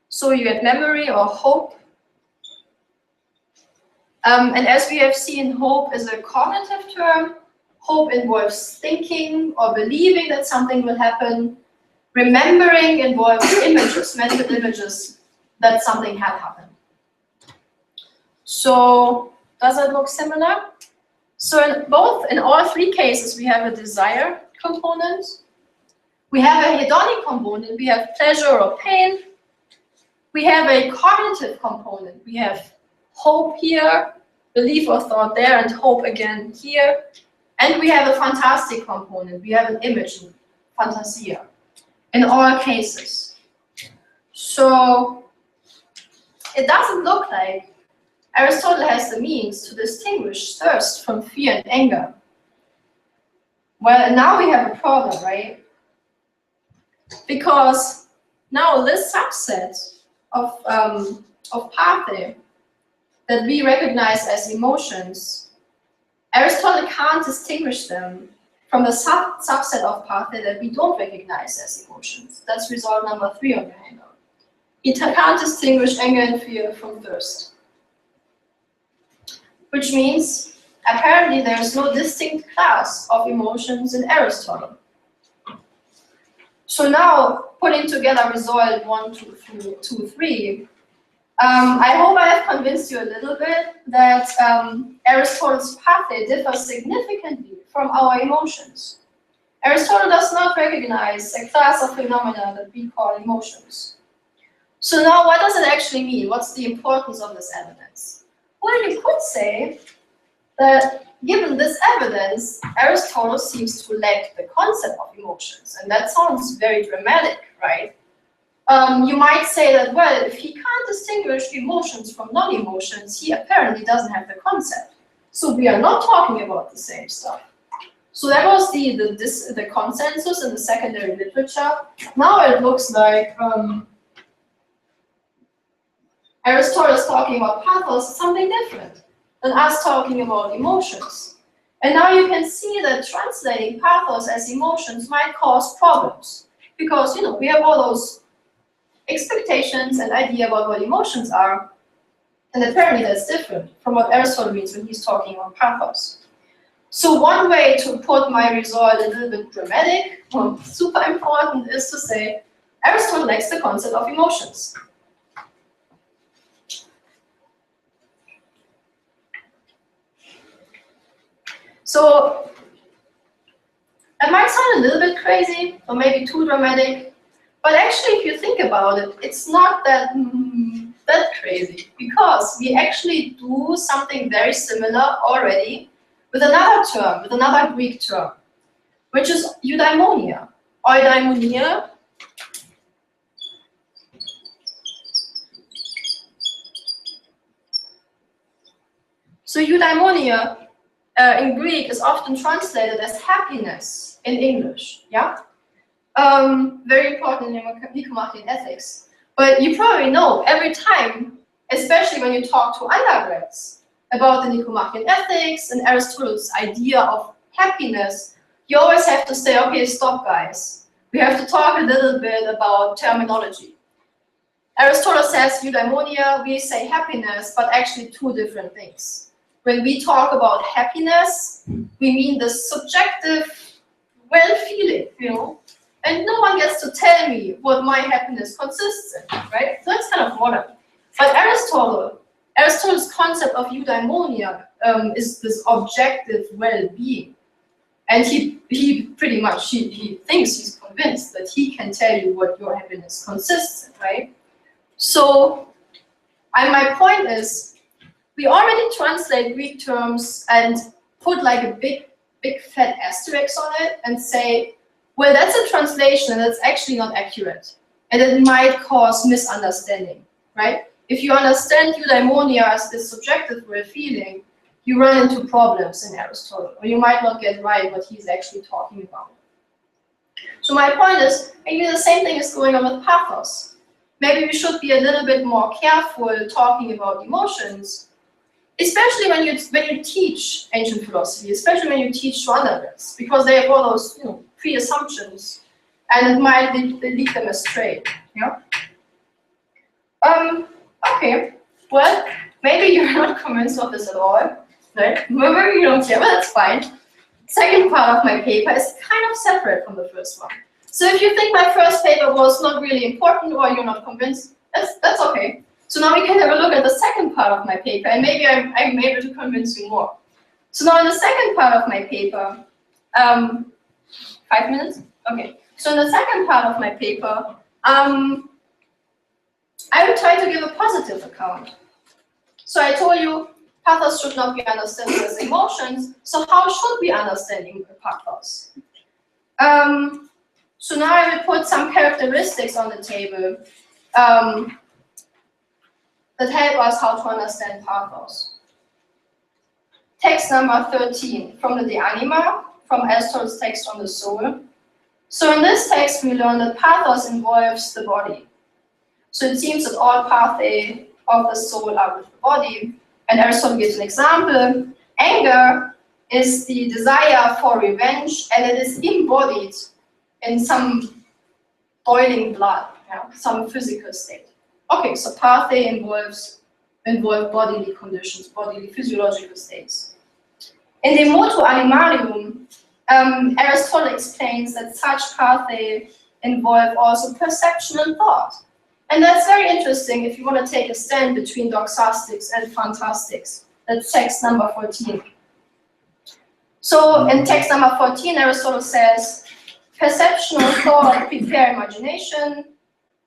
So you get memory or hope. And as we have seen, hope is a cognitive term. Hope involves thinking or believing that something will happen. Remembering involves images, mental images that something had happened. So does it look similar? So in all three cases, we have a desire component. We have a hedonic component. We have pleasure or pain. We have a cognitive component. We have hope here. belief or thought there and hope again here. And we have a fantastic component. We have an image, fantasia, in all cases. So it doesn't look like Aristotle has the means to distinguish thirst from fear and anger. Well, now we have a problem, right? Because now this subset of pathe that we recognize as emotions, Aristotle can't distinguish them from the subset of pathe that we don't recognize as emotions. That's result number 3 on your handout. He can't distinguish anger and fear from thirst. Which means, apparently there is no distinct class of emotions in Aristotle. So now, putting together result 1, 2, 3, I hope I have convinced you a little bit that Aristotle's pathe differs significantly from our emotions. Aristotle does not recognize a class of phenomena that we call emotions. So now what does it actually mean? What's the importance of this evidence? Well, you could say that given this evidence, Aristotle seems to lack the concept of emotions, and that sounds very dramatic, right? You might say that, well, if he can't distinguish emotions from non-emotions, he apparently doesn't have the concept. So we are not talking about the same stuff. So that was the consensus in the secondary literature. Now it looks like Aristotle is talking about pathos, something different than us talking about emotions. And now you can see that translating pathos as emotions might cause problems. Because, we have all those expectations and idea about what emotions are, and apparently that's different from what Aristotle means when he's talking about pathos. So one way to put my result a little bit dramatic, or super important, is to say Aristotle lacks the concept of emotions. So it might sound a little bit crazy, or maybe too dramatic, but actually, if you think about it, it's not that crazy, because we actually do something very similar already with another term, with another Greek term, which is eudaimonia. Eudaimonia So eudaimonia in Greek is often translated as happiness in English, yeah? Very important in Nicomachean ethics. But you probably know every time, especially when you talk to undergrads about the Nicomachean ethics and Aristotle's idea of happiness, you always have to say, okay, stop guys. We have to talk a little bit about terminology. Aristotle says eudaimonia, we say happiness, but actually two different things. When we talk about happiness, we mean the subjective well-feeling, and no one gets to tell me what my happiness consists in, right? So that's kind of modern. But Aristotle's concept of eudaimonia is this objective well-being. And he pretty much, he thinks, he's convinced that he can tell you what your happiness consists in, right? So, my point is, we already translate Greek terms and put like a big fat asterisk on it and say, well, that's a translation and that's actually not accurate. And it might cause misunderstanding, right? If you understand eudaimonia as this subjective well-feeling, you run into problems in Aristotle, or you might not get right what he's actually talking about. So my point is, maybe the same thing is going on with pathos. Maybe we should be a little bit more careful talking about emotions, especially when you teach ancient philosophy, especially when you teach to undergrads, because they have all those pre-assumptions, and it might lead them astray. Yeah. Okay. Well, maybe you're not convinced of this at all. Right? Maybe you don't care, but that's fine. Second part of my paper is kind of separate from the first one. So if you think my first paper was not really important or you're not convinced, that's okay. So now we can have a look at the second part of my paper, and maybe I'm able to convince you more. So now in the second part of my paper, 5 minutes? Okay. So in the second part of my paper, I will try to give a positive account. So I told you, pathos should not be understood as emotions, so how should we understand pathos? So now I will put some characteristics on the table that help us how to understand pathos. Text number 13, from the De Anima, from Aristotle's text on the soul. So in this text we learn that pathos involves the body. So it seems that all pathae of the soul are with the body. And Aristotle gives an example. Anger is the desire for revenge, and it is embodied in some boiling blood, some physical state. Okay, so pathae involve bodily conditions, bodily physiological states. In the Motu Animalium, Aristotle explains that such pathae involve also perception and thought. And that's very interesting if you want to take a stand between doxastics and fantastics. That's text number 14. So in text number 14, Aristotle says, perceptional thought prepare imagination,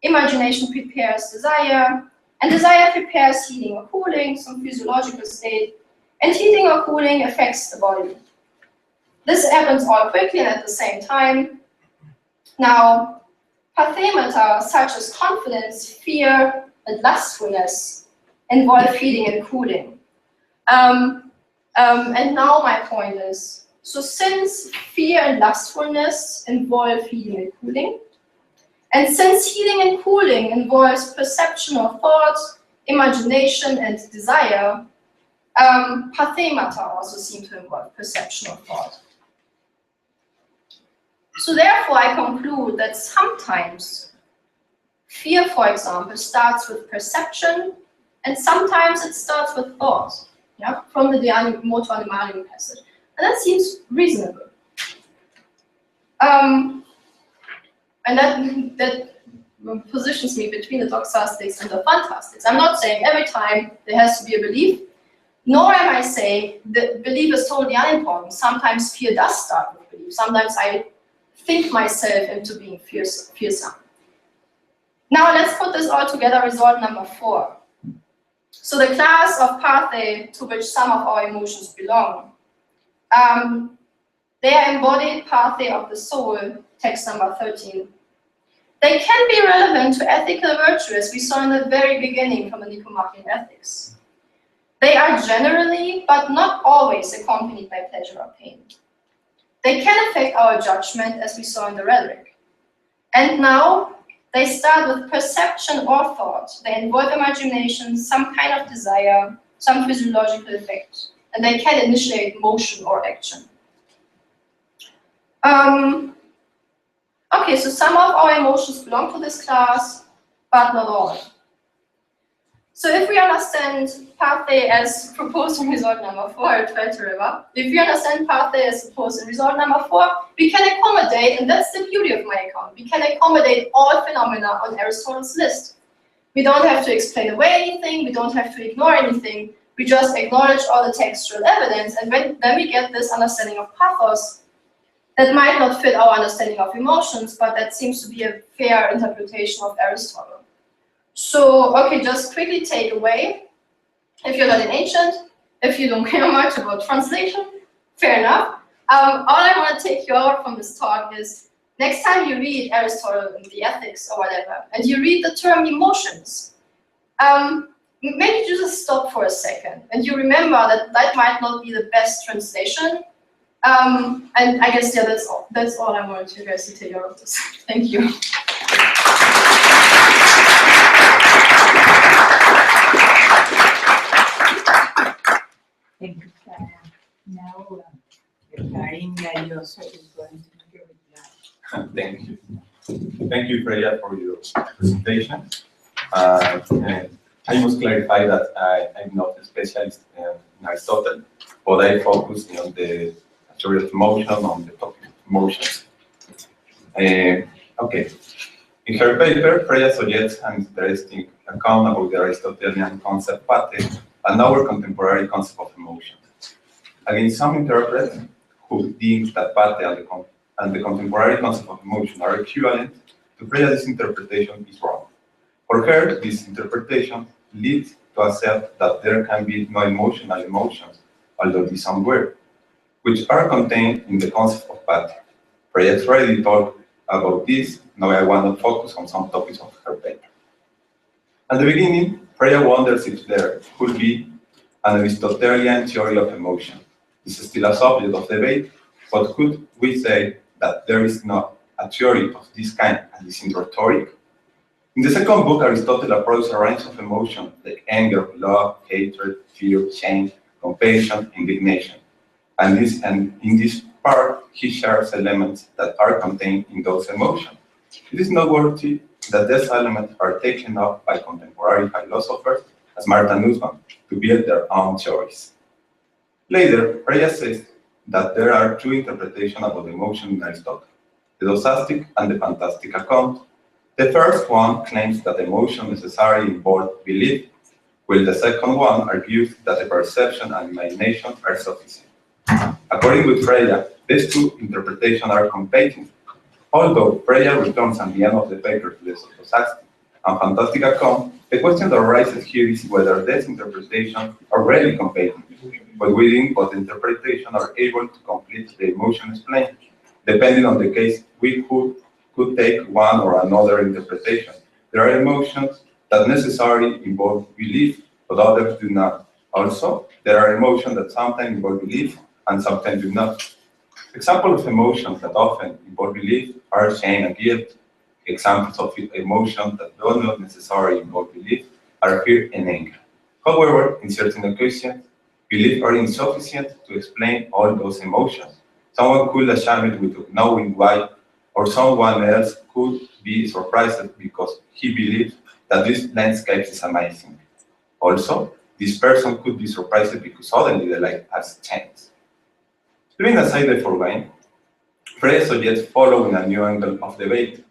imagination prepares desire, and desire prepares heating or cooling, some physiological state, and heating or cooling affects the body. This happens all quickly and at the same time. Now, pathemata such as confidence, fear, and lustfulness involve heating and cooling. And now my point is, so since fear and lustfulness involve heating and cooling, and since heating and cooling involves perception of thought, imagination, and desire, pathemata also seem to involve perception of thought. So therefore, I conclude that sometimes fear, for example, starts with perception, and sometimes it starts with thought, from the De Motu Animalium passage. And that seems reasonable. And that positions me between the doxastics and the fantastics. I'm not saying every time there has to be a belief, nor am I saying that belief is totally unimportant. Sometimes fear does start with belief. Sometimes I think myself into being fearsome. Now let's put this all together, result number 4. So the class of pathae to which some of our emotions belong, they are embodied pathae of the soul, text number 13. They can be relevant to ethical virtue, as we saw in the very beginning from the Nicomachean Ethics. They are generally, but not always, accompanied by pleasure or pain. They can affect our judgment, as we saw in the rhetoric. And now, they start with perception or thought. They involve imagination, some kind of desire, some physiological effect. And they can initiate motion or action. Okay, so some of our emotions belong to this class, but not all. So if we understand pathae as proposed in result number 4, I'll try to remember. If we understand pathae as proposed in result number 4, we can accommodate, and that's the beauty of my account, we can accommodate all phenomena on Aristotle's list. We don't have to explain away anything, we don't have to ignore anything, we just acknowledge all the textual evidence, and then we get this understanding of pathos that might not fit our understanding of emotions, but that seems to be a fair interpretation of Aristotle. So, okay, just quickly take away, if you're not an ancient, if you don't care much about translation, fair enough. All I want to take you out from this talk is, next time you read Aristotle in the Ethics or whatever, and you read the term emotions, maybe you just stop for a second, and you remember that that might not be the best translation. And I guess, yeah, that's all I wanted you guys to take out of this. Thank you. Thank you, Clara. Now, Efraín Gayosso is going to give a reply. Thank you. Thank you, Freya, for your presentation. And I must clarify that I'm not a specialist in Aristotle, but I focus on the theory of emotion, on the topic of emotions. Okay. In her paper, Freya suggests an interesting account about the Aristotelian concept pathae and our contemporary concept of emotion. Again, some interpreters who deem that pathae and the contemporary concept of emotion are equivalent to Freya, this interpretation is wrong. For her, this interpretation leads to accept that there can be no emotional emotions, although these sound weird, which are contained in the concept of path. Freya already talked about this, now I want to focus on some topics of her paper. At the beginning, Freya wonders if there could be an Aristotelian theory of emotion. This is still a subject of debate, but could we say that there is not a theory of this kind, at least in rhetoric? In the second book, Aristotle approaches a range of emotions like anger, love, hatred, fear, shame, compassion, indignation. And in this part, he shares elements that are contained in those emotions. It is noteworthy that these elements are taken up by contemporary philosophers as Martha Nussbaum to build their own theories. Later, Freya says that there are two interpretations about emotion in Aristotle, the dosastic and the fantastic account. The first one claims that emotion necessarily involves belief, while the second one argues that the perception and imagination are sufficient. According to Freya, these two interpretations are competing. Although Freya returns at the end of the paper to the dosastic and fantastic account, the question that arises here is whether these interpretations are really competing, but within both interpretations are able to complete the emotion explained. Depending on the case, we could take one or another interpretation. There are emotions that necessarily involve belief, but others do not. Also, there are emotions that sometimes involve belief and sometimes do not. Examples of emotions that often involve belief are shame and guilt. Examples of emotions that do not necessarily involve belief are fear and anger. However, in certain occasions, belief are insufficient to explain all those emotions. Someone could ashamed with knowing why, or someone else could be surprised because he believes that this landscape is amazing. Also, this person could be surprised because suddenly the light has changed. Leaving aside the foregoing, Freya suggests following a new angle of debate.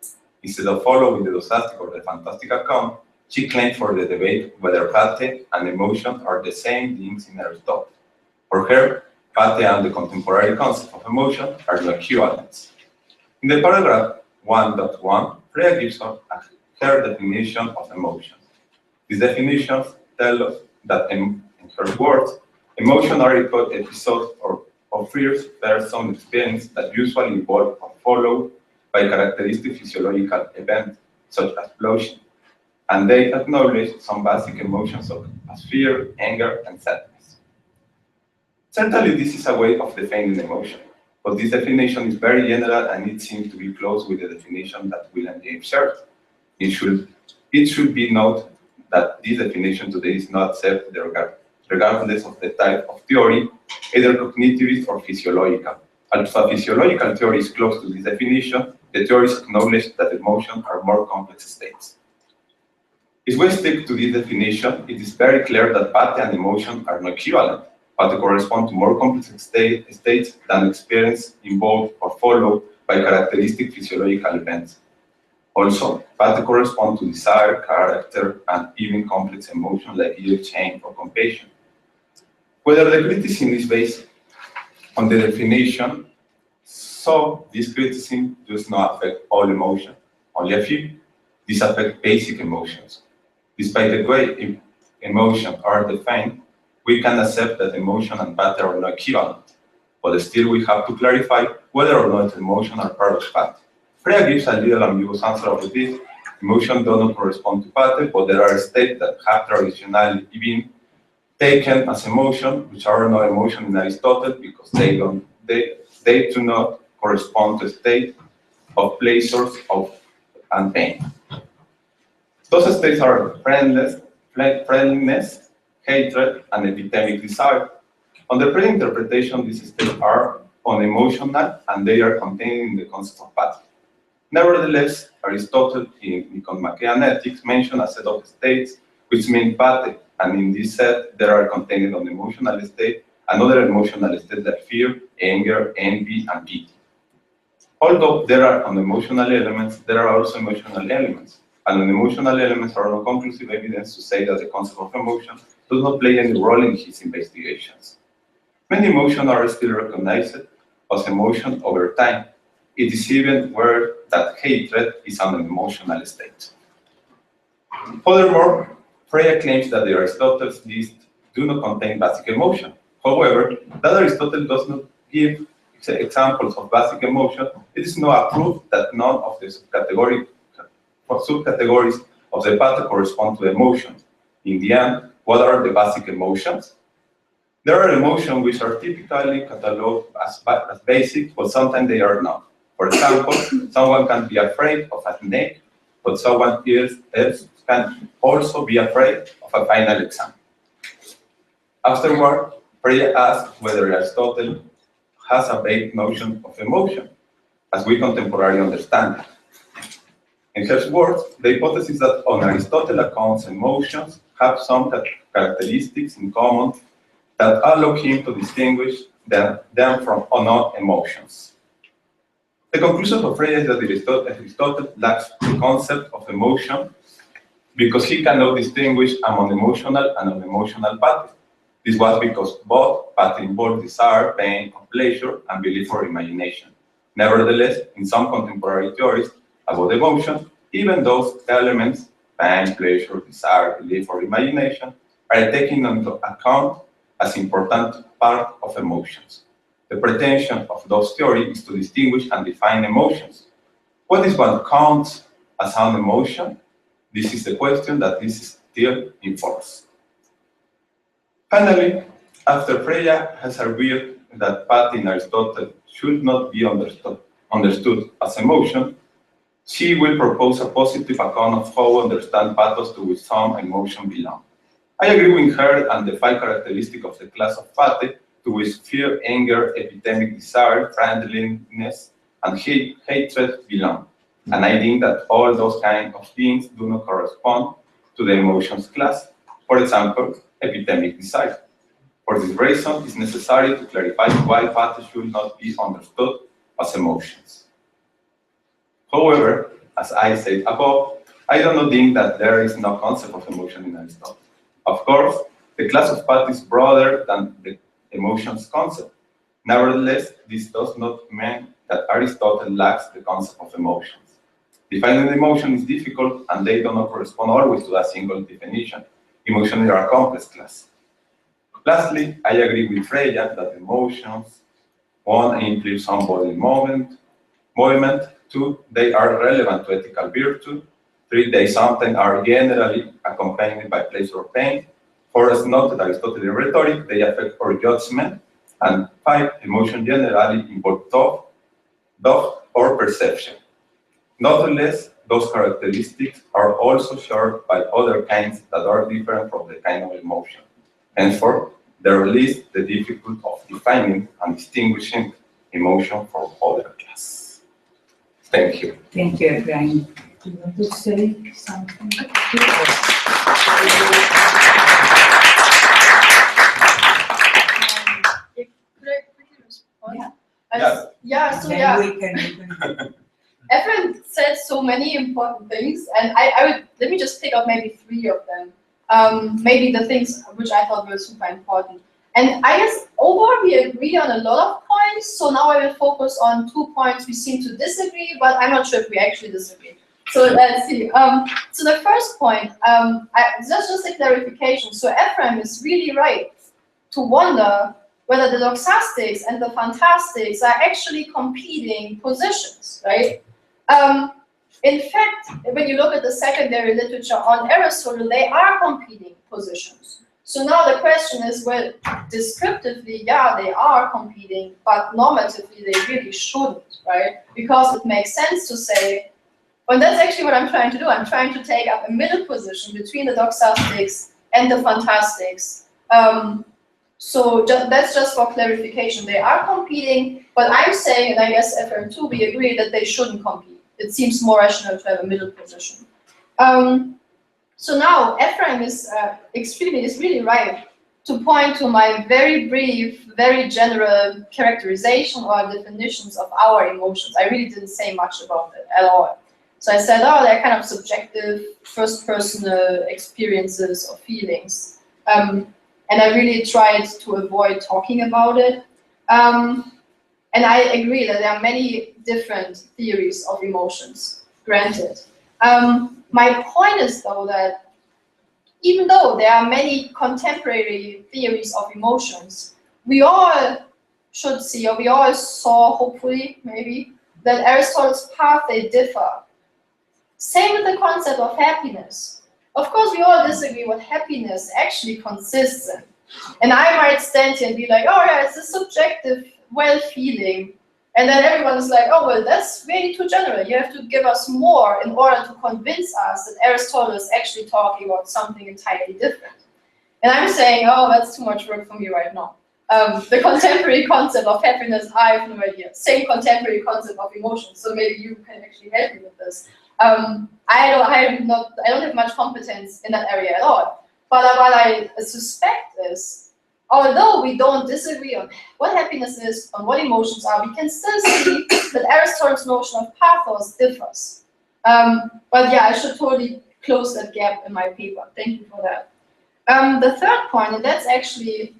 Instead of following the dosastic or the fantastic account, she claims for the debate whether pate and emotion are the same things in Aristotle. For her, pate and the contemporary concept of emotion are no equivalents. In the paragraph 1.1, Freya gives us her definition of emotion. These definitions tell us that, in her words, emotion are episodes of first-person experience that usually involve or followed by characteristic physiological events such as blushing, and they acknowledge some basic emotions as fear, anger, and sadness. Certainly, this is a way of defining emotion, but this definition is very general and it seems to be close with the definition that William James shared. It should be noted that this definition today is not accepted regardless of the type of theory, either cognitivist or physiological. Although a physiological theory is close to this definition, the theories acknowledge that emotions are more complex states. If we stick to this definition, it is very clear that pate and emotion are not equivalent, but they correspond to more complex states than experience involved or followed by characteristic physiological events. Also, pate corresponds to desire, character, and even complex emotions like guilt, shame, or compassion. Whether the criticism is based on the definition, so this criticism does not affect all emotion, only a few. These affect basic emotions. Despite the way emotions are defined, we can accept that emotion and pate are not equivalent, but still we have to clarify whether or not emotion are part of pate. Freya gives a little ambiguous answer of this. Emotion do not correspond to pate, but there are states that have traditionally been taken as emotion, which are not emotion in Aristotle because they do not correspond to a state of pleasure and pain. Those states are friendliness, hatred, and epistemic desire. Under Freya interpretation, these states are unemotional and they are contained in the concept of pate. Nevertheless, Aristotle in Nicomachean Ethics mentions a set of states which mean pate, and in this set there are contained an emotional state, another emotional state like fear, anger, envy, and pity. Although there are unemotional elements, there are also emotional elements, and unemotional elements are no conclusive evidence to say that the concept of emotion does not play any role in his investigations. Many emotions are still recognized as emotion over time. It is even aware that hatred is an emotional state. Furthermore, Freya claims that the Aristotle's list do not contain basic emotion. However, that Aristotle does not give examples of basic emotion. It is not a proof that none of the subcategories of the path correspond to emotions. In the end, what are the basic emotions? There are emotions which are typically catalogued as basic, but sometimes they are not. For example, someone can be afraid of a snake, but someone else can also be afraid of a final exam. Afterward, Freya asks whether Aristotle has a vague notion of emotion, as we contemporarily understand it. In her words, the hypothesis that on Aristotle accounts emotions have some characteristics in common that allow him to distinguish them from non-emotions. The conclusion of Freya is that Aristotle lacks the concept of emotion because he cannot distinguish among emotional and unemotional patterns. This was because both patterns involve desire, pain, or pleasure, and belief or imagination. Nevertheless, in some contemporary theories about emotion, even those elements, pain, pleasure, desire, belief, or imagination, are taken into account as important part of emotions. The pretension of those theories is to distinguish and define emotions. What is what counts as an emotion? This is the question that is still in force. Finally, after Freya has argued that path in Aristotle should not be understood as emotion, she will propose a positive account of how to understand pathos to which some emotion belong. I agree with her and the 5 characteristics of the class of pathe to which fear, anger, epidemic desire, friendliness, and hatred belong. And I think that all those kinds of things do not correspond to the emotions class. For example, epidemic desire. For this reason, it's necessary to clarify why pathe should not be understood as emotions. However, as I said above, I do not think that there is no concept of emotion in Aristotle. Of course, the class of pathe is broader than the emotions concept. Nevertheless, this does not mean that Aristotle lacks the concept of emotions. Defining emotion is difficult, and they do not correspond always to a single definition. Emotions are a complex class. Lastly, I agree with Freya that emotions, 1, implies some bodily movement, 2, they are relevant to ethical virtue, 3, they sometimes are generally accompanied by pleasure or pain, 4, as noted Aristotelian rhetoric, they affect our judgment, and 5, emotion generally involve thought or perception. Nonetheless, those characteristics are also shared by other kinds that are different from the kind of emotion. Henceforth, there release the difficulty of defining and distinguishing emotion from other classes. Thank you. Thank you, Efraín. Do you want to say something? Could I quickly respond? Yeah. So we can Efraín said so many important things, and let me just pick up maybe 3 of them. Maybe the things which I thought were super important. And I guess overall we agree on a lot of points, so now I will focus on 2 points we seem to disagree, but I'm not sure if we actually disagree. So let's see. So the first point, that's just a clarification. So Efraín is really right to wonder whether the doxastics and the fantastics are actually competing positions, right? In fact, when you look at the secondary literature on Aristotle, they are competing positions. So now the question is, well, descriptively, yeah, they are competing, but normatively, they really shouldn't, right? Because it makes sense to say, well, that's actually what I'm trying to do. I'm trying to take up a middle position between the doxastics and the fantastics. So that's just for clarification. They are competing, but I'm saying, and I guess Efraín too, we agree that they shouldn't compete. It seems more rational to have a middle position. So now Efraín is really right to point to my very brief, very general characterization or definitions of our emotions. I really didn't say much about it at all. So I said, oh, they're kind of subjective, first-personal experiences or feelings. And I really tried to avoid talking about it. And I agree that there are many different theories of emotions, granted. My point is, though, that even though there are many contemporary theories of emotions, we all should see, or we all saw, hopefully, maybe, that Aristotle's path, they differ. Same with the concept of happiness. Of course, we all disagree what happiness actually consists in. And I might stand here and be like, oh yeah, it's a subjective well-feeling. And then everyone is like, oh, well, that's really too general. You have to give us more in order to convince us that Aristotle is actually talking about something entirely different. And I'm saying, oh, that's too much work for me right now. The contemporary concept of happiness, I have no idea. Same contemporary concept of emotions. So maybe you can actually help me with this. I don't have much competence in that area at all. But what I suspect is, although we don't disagree on what happiness is, on what emotions are, we can still see that Aristotle's notion of pathos differs. But yeah, I should totally close that gap in my paper. Thank you for that. The third point, and that's actually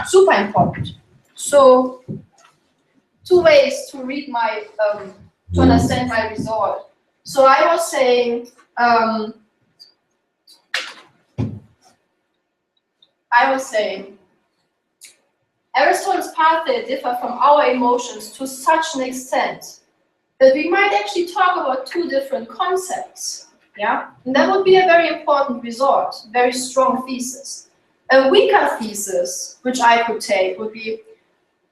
super important. So, two ways to read my, to understand my result. So I was saying, Aristotle's path, they differ from our emotions to such an extent that we might actually talk about two different concepts. Yeah, and that would be a very important result, very strong thesis. A weaker thesis, which I could take, would be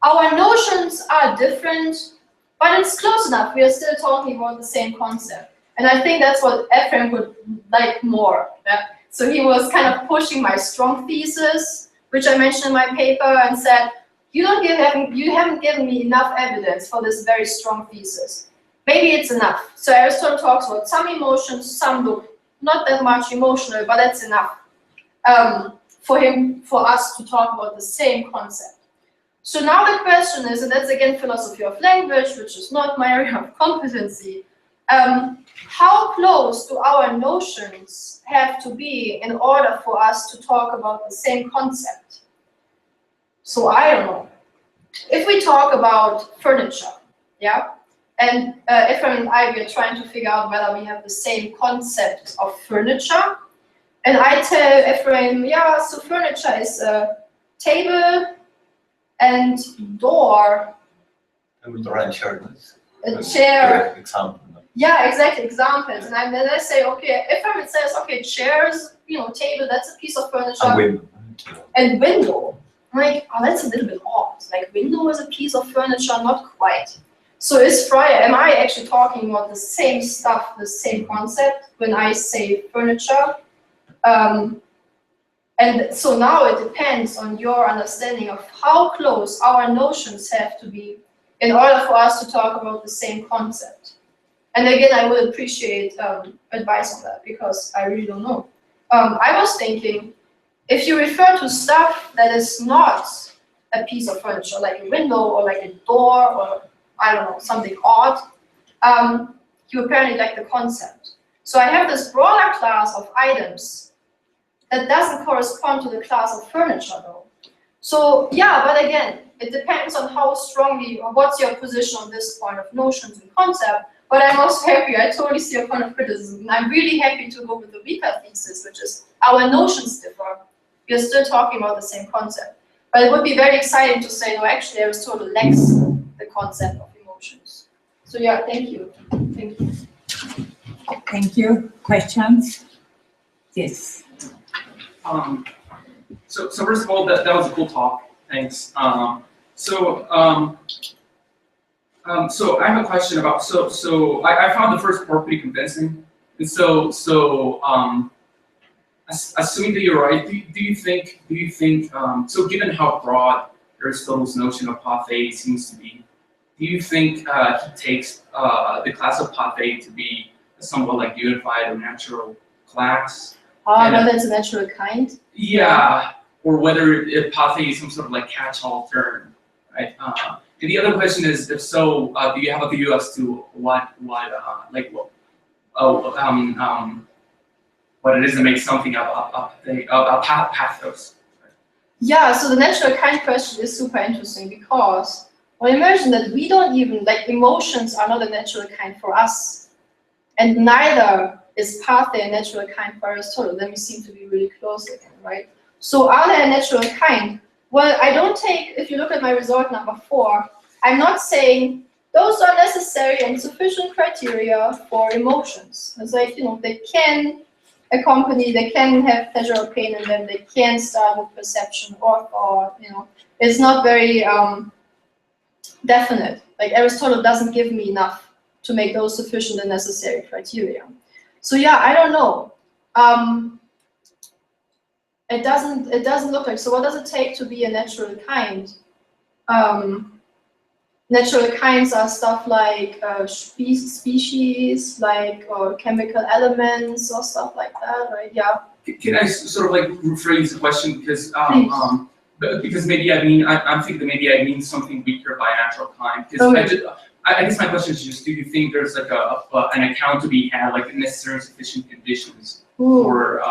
our notions are different, but it's close enough. We are still talking about the same concept. And I think that's what Efraín would like more. Yeah? So he was kind of pushing my strong thesis, which I mentioned in my paper, and said, you haven't given me enough evidence for this very strong thesis. Maybe it's enough. So Aristotle talks about some emotions, some look not that much emotional, but that's enough for us to talk about the same concept. So now the question is, and that's again philosophy of language, which is not my area of competency, how close do our notions have to be in order for us to talk about the same concept? So I don't know. If we talk about furniture, yeah, and Efraín and I, we are trying to figure out whether we have the same concept of furniture. And I tell Efraín, yeah, so furniture is a table and door. A chair. Example. Yeah, exactly, examples. And then I say, okay, Efraín says, okay, chairs, table, that's a piece of furniture. And window. And window. I'm like, oh, that's a little bit odd. Like, window is a piece of furniture, not quite. So is Freya, am I actually talking about the same stuff, the same concept when I say furniture? And so now it depends on your understanding of how close our notions have to be in order for us to talk about the same concept. And again, I would appreciate advice on that because I really don't know. I was thinking, if you refer to stuff that is not a piece of furniture, like a window or like a door or I don't know, something odd, you apparently like the concept. So I have this broader class of items that doesn't correspond to the class of furniture though. So yeah, but again, it depends on how strongly, or what's your position on this point of notions and concept. But I'm also happy, I totally see your point of criticism. And I'm really happy to go with the weaker thesis, which is our notions differ. We're still talking about the same concept. But it would be very exciting to say, no, actually Aristotle lacks the concept of emotions. So yeah, thank you. Thank you. Thank you. Questions? Yes. So first of all, that was a cool talk. Thanks. So I have a question about so I found the first part pretty convincing, and so assuming that you're right, do you think so given how broad Aristotle's notion of pathe seems to be, do you think he takes the class of pathe to be somewhat like unified or natural class? Whether it's a natural kind? Yeah, or whether if pathe is some sort of like catch-all term, right? And the other question is, if so, do you have a view as to what it is that makes something a pathos? Yeah, so the natural kind question is super interesting because, well, imagine that we don't even, like, emotions are not a natural kind for us. And neither is pathe a natural kind for Aristotle? Then we seem to be really close again, right? So are they a natural kind? Well, I don't take, if you look at my result number 4, I'm not saying those are necessary and sufficient criteria for emotions. It's like, they can accompany, they can have pleasure or pain in them, they can start with perception or it's not very definite. Like Aristotle doesn't give me enough to make those sufficient and necessary criteria. So yeah, I don't know. It doesn't look like, so what does it take to be a natural kind? Natural kinds are stuff like species, like or chemical elements or stuff like that, right? Yeah. Can I sort of like rephrase the question because maybe I'm thinking that maybe I mean something weaker by natural kind because I guess my question is just, do you think there's like an account to be had, like the necessary and sufficient conditions for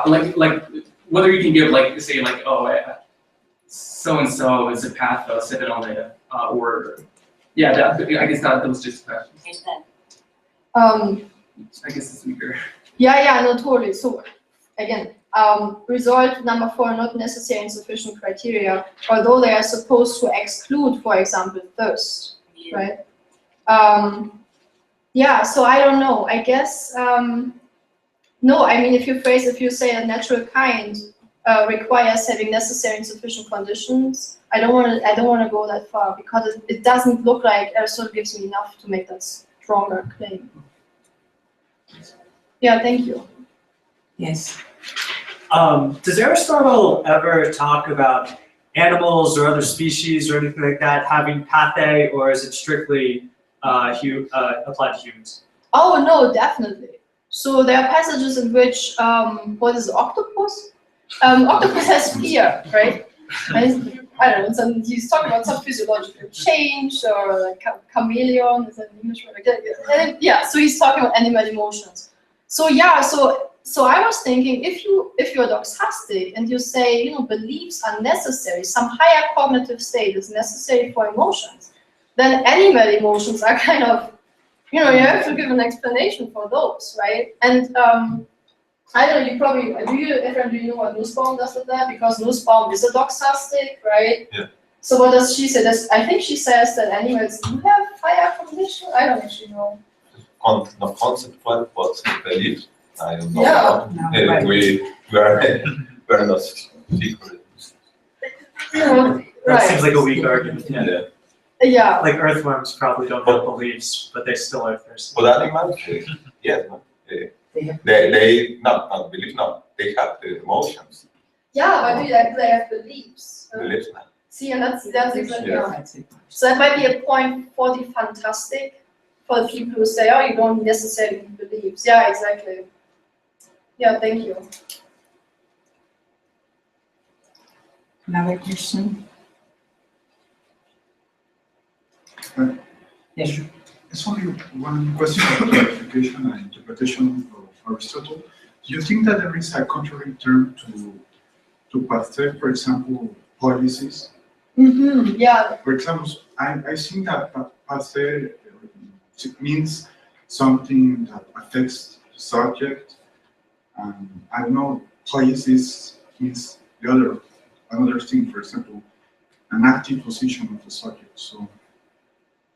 like whether you can give like say like so and so is a pathos or yeah, I guess that was just a question. I guess it's weaker. Yeah, no, totally. So again, result number 4, not necessary and sufficient criteria, although they are supposed to exclude, for example, thirst, right? Yeah, so I don't know. I guess no. I mean, if you say a natural kind requires having necessary and sufficient conditions, I don't want to go that far because it doesn't look like Aristotle gives me enough to make that stronger claim. Yeah, thank you. Yes. Does Aristotle ever talk about animals or other species or anything like that having pathe, or is it strictly applied to humans? Oh no, definitely. So there are passages in which what is it, octopus? Octopus has fear, right? I don't know. He's talking about some physiological change or like chameleon. Is that an English word? Yeah. So he's talking about animal emotions. So yeah, so I was thinking, if you're doxastic and you say, beliefs are necessary, some higher cognitive state is necessary for emotions, then animal emotions are kind of, you have to give an explanation for those, right? And I don't know, Efraín, do you know what Nussbaum does with that? Because Nussbaum is a doxastic, right? Yeah. So what does she say? I think she says that animals do have higher cognition. I don't actually know. No concept, but belief. I don't know. Yeah. We are not secret. That Right. seems like a weak argument. Yeah. Yeah. Like earthworms probably don't have beliefs, but they still are thirsty. But animals, yes, no? They not believe, no. They have emotions. Yeah, but they have beliefs. Beliefs, no. See, and that's exactly Yeah. right. So that might be a point for the fantastic, for the people who say, oh, you don't necessarily need beliefs. Yeah, exactly. Yeah, thank you. Another question? Yes. It's only one question of clarification and interpretation of Aristotle. Do you think that there is a contrary term to pathe, for example, policies? Yeah. For example, I think that pathe means something that affects the subject. I don't know, policies means another thing, for example, an active position of the subject. So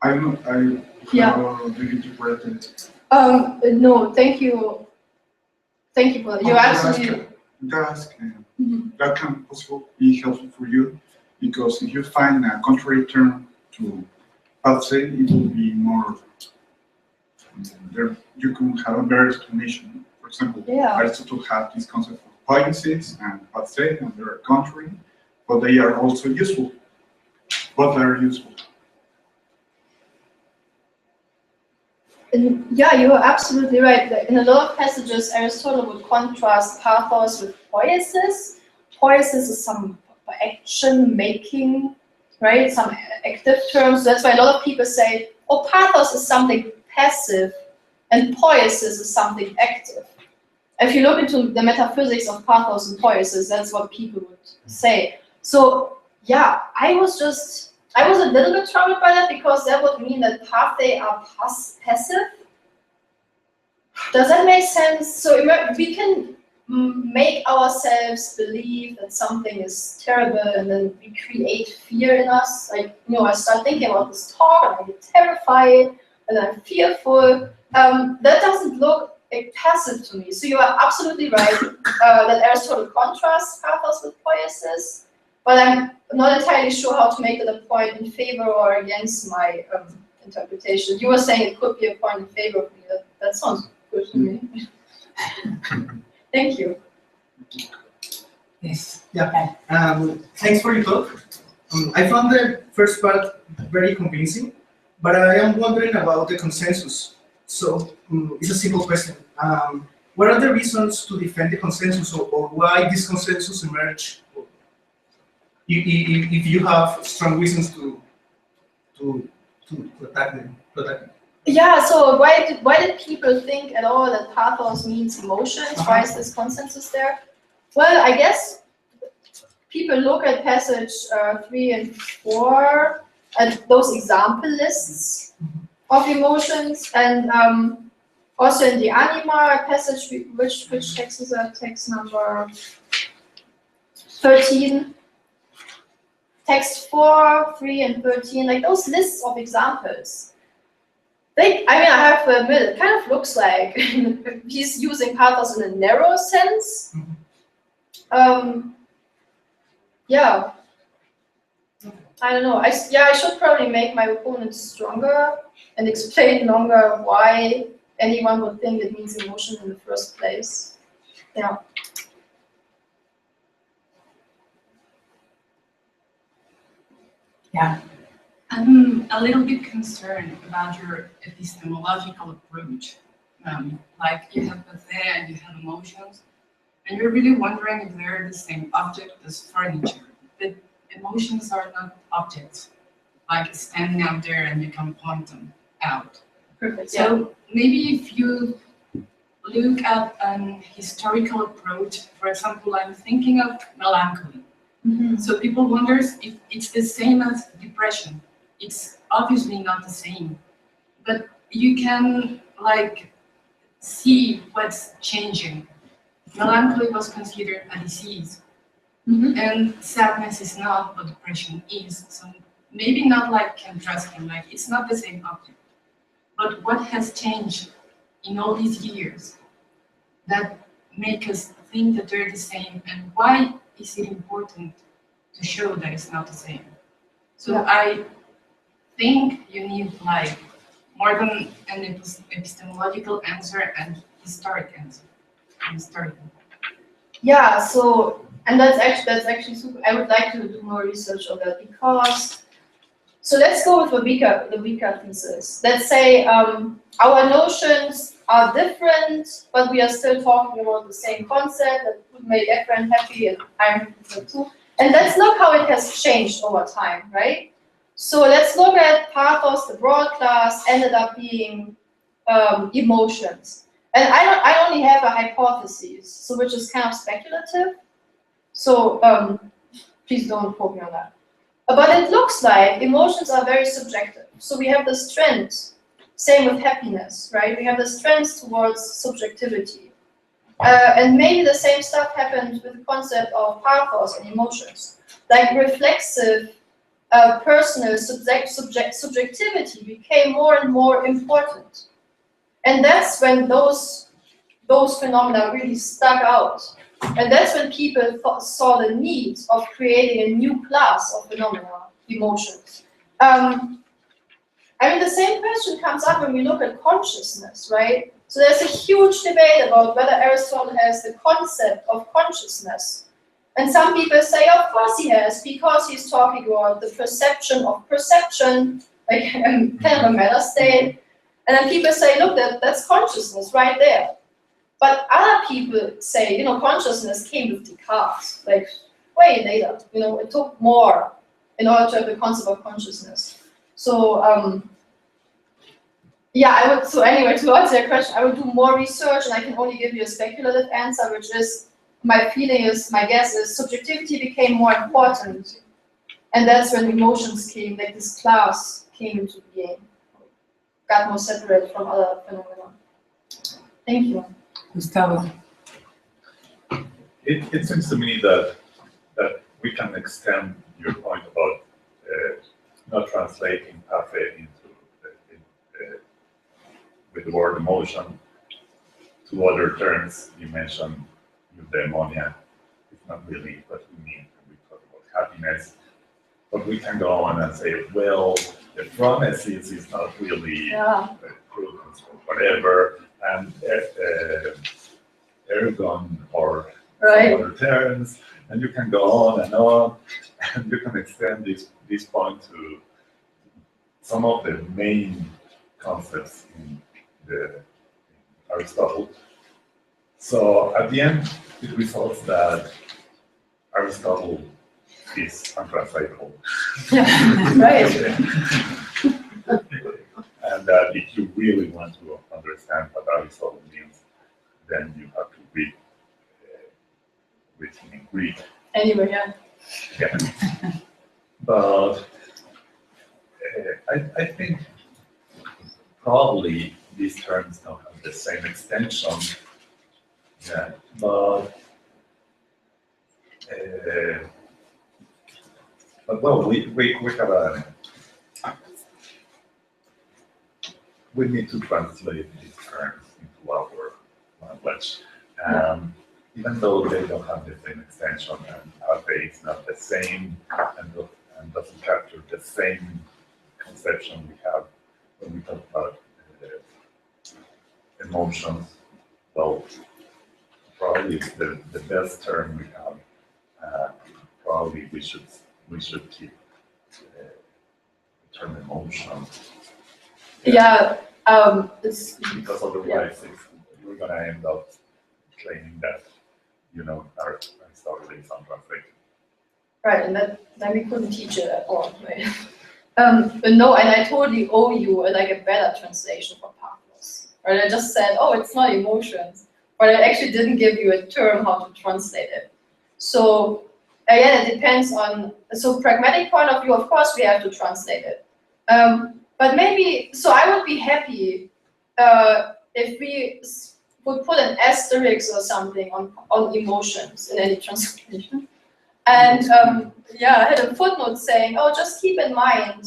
how do you interpret it? No, thank you. Thank you for that. You're absolutely. That can possibly be helpful for you, because if you find a contrary term to pathe, it will be more. You can have a better explanation. For example, Aristotle had this concept of policies and pathe, and they are contrary, but they are also useful. Both are useful. Yeah, you are absolutely right. In a lot of passages, Aristotle would contrast pathos with poiesis. Poiesis is some action making, right? Some active terms. That's why a lot of people say, oh, pathos is something passive and poiesis is something active. If you look into the metaphysics of pathos and poiesis, that's what people would say. So yeah, I was a little bit troubled by that, because that would mean that pathe are passive. Does that make sense? So we can make ourselves believe that something is terrible, and then we create fear in us. Like, I start thinking about this talk, and I get terrified, and I'm fearful. That doesn't look passive to me. So you are absolutely right that Aristotle contrasts pathos with poiesis, but I'm not entirely sure how to make it a point in favor or against my interpretation. You were saying it could be a point in favor of me. That sounds good to me. Thank you. Yes. Yeah. Thanks for your talk. I found the first part very convincing, but I am wondering about the consensus. So it's a simple question. What are the reasons to defend the consensus, or why this consensus emerged? If you have strong reasons to attack them. Yeah, so why did people think at all that pathos means emotions? Why is this consensus there? Well, I guess people look at passage 3 and 4, at those example lists of emotions, and also in the anima passage, which text is that? Text number 13. Text 4, 3, and 13, like those lists of examples. I have to admit, it kind of looks like he's using pathos in a narrow sense. Yeah. I don't know. I should probably make my opponent stronger and explain longer why anyone would think it means emotion in the first place. Yeah. Yeah. I'm a little bit concerned about your epistemological approach. Like you have pathé and you have emotions, and you're really wondering if they're the same object as furniture. But emotions are not objects, like standing out there and you can point them out. Perfect. So maybe if you look at an historical approach, for example, I'm thinking of melancholy. So people wonder if it's the same as depression. It's obviously not the same, but you can see what's changing. Melancholy was considered a disease, and sadness is not, but depression is. So maybe not contrasting, it's not the same object. But what has changed in all these years that make us think that they're the same, and why is it important to show that it's not the same? So I think you need more than an epistemological answer and historic answer. Yeah, so, and that's actually super. I would like to do more research on that, because, so let's go with the weaker thesis. Let's say our notions are different, but we are still talking about the same concept that would make Efraín happy, and I'm happy too. And let's look how it has changed over time, right? So let's look at pathos, the broad class, ended up being emotions. And I only have a hypothesis, so which is kind of speculative. So please don't quote me on that. But it looks like emotions are very subjective. So we have this trend, same with happiness, right? We have this trend towards subjectivity. And maybe the same stuff happened with the concept of pathos and emotions. Like reflexive, personal subjectivity became more and more important. And that's when those phenomena really stuck out. And that's when people saw the need of creating a new class of phenomena, emotions. The same question comes up when we look at consciousness, right? So there's a huge debate about whether Aristotle has the concept of consciousness. And some people say, of course he has, because he's talking about the perception of perception, like kind of a meta state. And then people say, look, that's consciousness right there. But other people say, consciousness came with Descartes, way later. It took more in order to have the concept of consciousness. So, so anyway, to answer your question, I would do more research, and I can only give you a speculative answer, which is, my guess is, subjectivity became more important. And that's when emotions came, this class came into being, got more separate from other phenomena. Thank you. Gustavo. It seems to me that we can extend your point about not translating pathe into with the word emotion to other terms. You mentioned eudaimonia. It's not really what we mean when we talk about happiness. But we can go on and say, well, the phronesis is not really prudence or whatever, and ergon or other terms, and you can go on, and you can extend this point to some of the main concepts in Aristotle. So at the end, it results that Aristotle is untranslatable. Right. And that if you really want to understand what Aristotle means, then you have to read him in Greek. Anyway, Yeah. But I think probably these terms don't have the same extension. Yeah. But well, we have we need to translate these terms into our language. Even though they don't have the same extension and pathe is not the same and doesn't capture the same conception we have when we talk about emotions, well, probably it's the best term we have. Probably we should keep the term emotion. It's Because otherwise we're gonna end up claiming that, Aristotle is untranslated. right, and then we couldn't teach it at all, right? But no, and I totally owe you a better translation for pathos. Right? I just said, oh, it's not emotions, but I actually didn't give you a term how to translate it. So again, it depends on, so pragmatic point of view, of course we have to translate it. But maybe, so I would be happy if we would put an asterisk or something on emotions in any translation. And I had a footnote saying, oh, just keep in mind,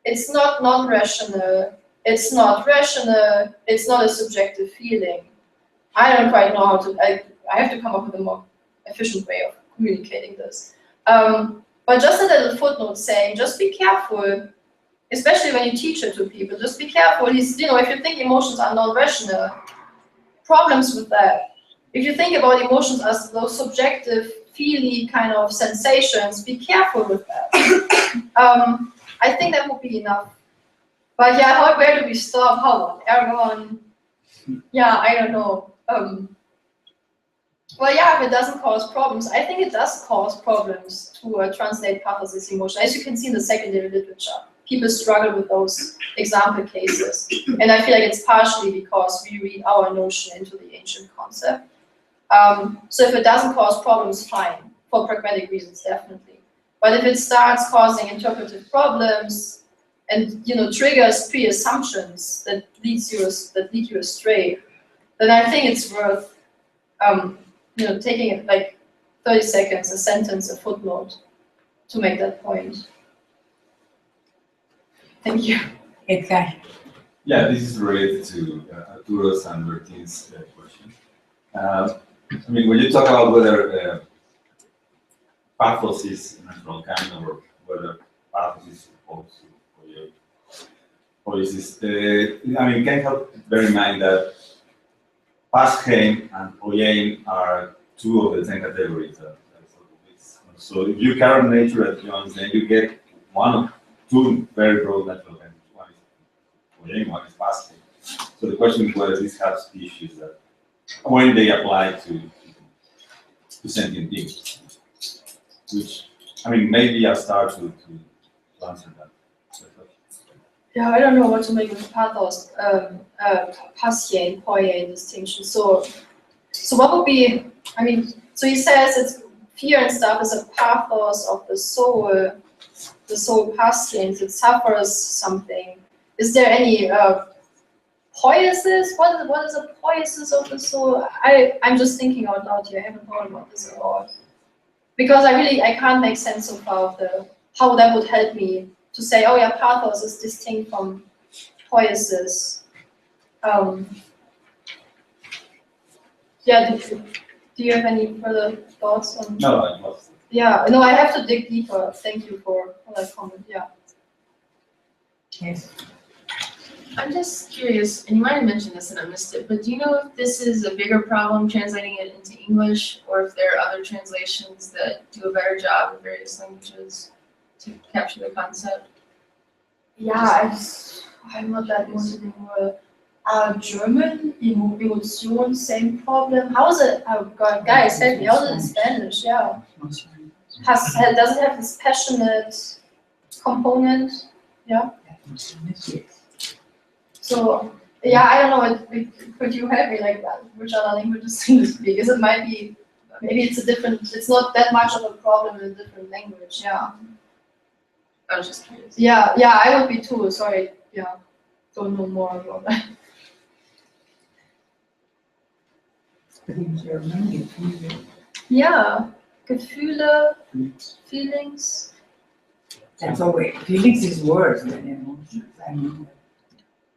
it's not non-rational, it's not rational, it's not a subjective feeling. I don't quite know how to, I have to come up with a more efficient way of communicating this. But just a little footnote saying, just be careful, especially when you teach it to people, just be careful. If you think emotions are non-rational, problems with that. If you think about emotions as those subjective, feely kind of sensations, be careful with that. I think that would be enough. But yeah, where do we stop? How about ergon? Yeah, I don't know. Well, yeah, if it doesn't cause problems, I think it does cause problems to translate pathos as emotion. As you can see in the secondary literature, people struggle with those example cases. And I feel like it's partially because we read our notion into the ancient concept. So if it doesn't cause problems, fine. For pragmatic reasons, definitely. But if it starts causing interpretive problems and triggers pre-assumptions that lead you astray, then I think it's worth taking it like 30 seconds, a sentence, a footnote to make that point. Thank you. Edgar. Yeah, this is related to Arturo's and Bertin's question. When you talk about whether pathos is natural kind or whether pathos is supposed to policies, can't help bear in mind that pasheim and poiein are two of the 10 categories. So if you carry nature at joints, then you get one of two very broad natural kinds. One is poiein, one is pasheim. So the question is whether these have species that when they apply to sentient beings, which maybe I'll start to answer that. Yeah, I don't know what to make of pathos, pashein, poiein distinction. So what would be? So he says it's fear and stuff is a pathos of the soul pashein, it suffers something. Is there any poiesis? What is a poiesis of the soul? I'm just thinking out loud here. I haven't thought about this at all. Because I can't make sense so far of how that would help me to say, oh yeah, pathos is distinct from poiesis. Yeah, do you have any further thoughts on? No, I must. Yeah, no, I have to dig deeper. Thank you for that comment. Yeah. Yes. I'm just curious, and you might have mentioned this and I missed it, but do you know if this is a bigger problem translating it into English, or if there are other translations that do a better job in various languages to capture the concept? Yeah, I'm not that multilingual. German, emotion, same problem. How is it? Oh God, guys, help me. How is it in Spanish? Yeah. Does it have this passionate component? Yeah. So yeah, I don't know. Could you help me like that? Which other languages do you speak? Because it might be, maybe it's a different. It's not that much of a problem in a different language. Yeah. I was just curious. Yeah, I would be too. Sorry. Yeah, don't know more about that. Yeah, Gefühle, feelings. That's always, feelings is worse than emotions. I mean,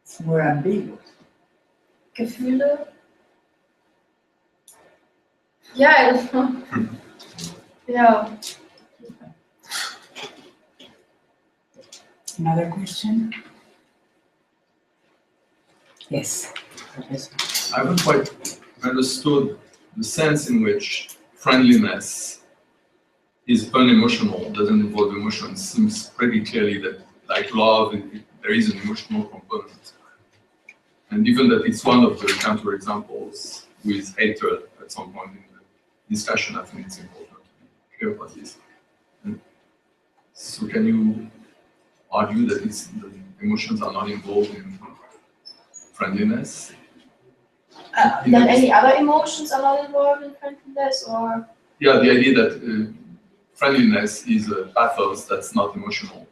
it's more ambiguous. Gefühle. Yeah, I don't know. Yeah. Another question? Yes. I haven't quite understood the sense in which friendliness is unemotional, doesn't involve emotions. Seems pretty clearly that, like love, there is an emotional component. And given that it's one of the counterexamples with hatred at some point in the discussion, I think it's important to be clear about this. And so can you argue that the emotions are not involved in friendliness? Then any other emotions are not involved in friendliness, or? Yeah, the idea that friendliness is a pathos that's not emotional.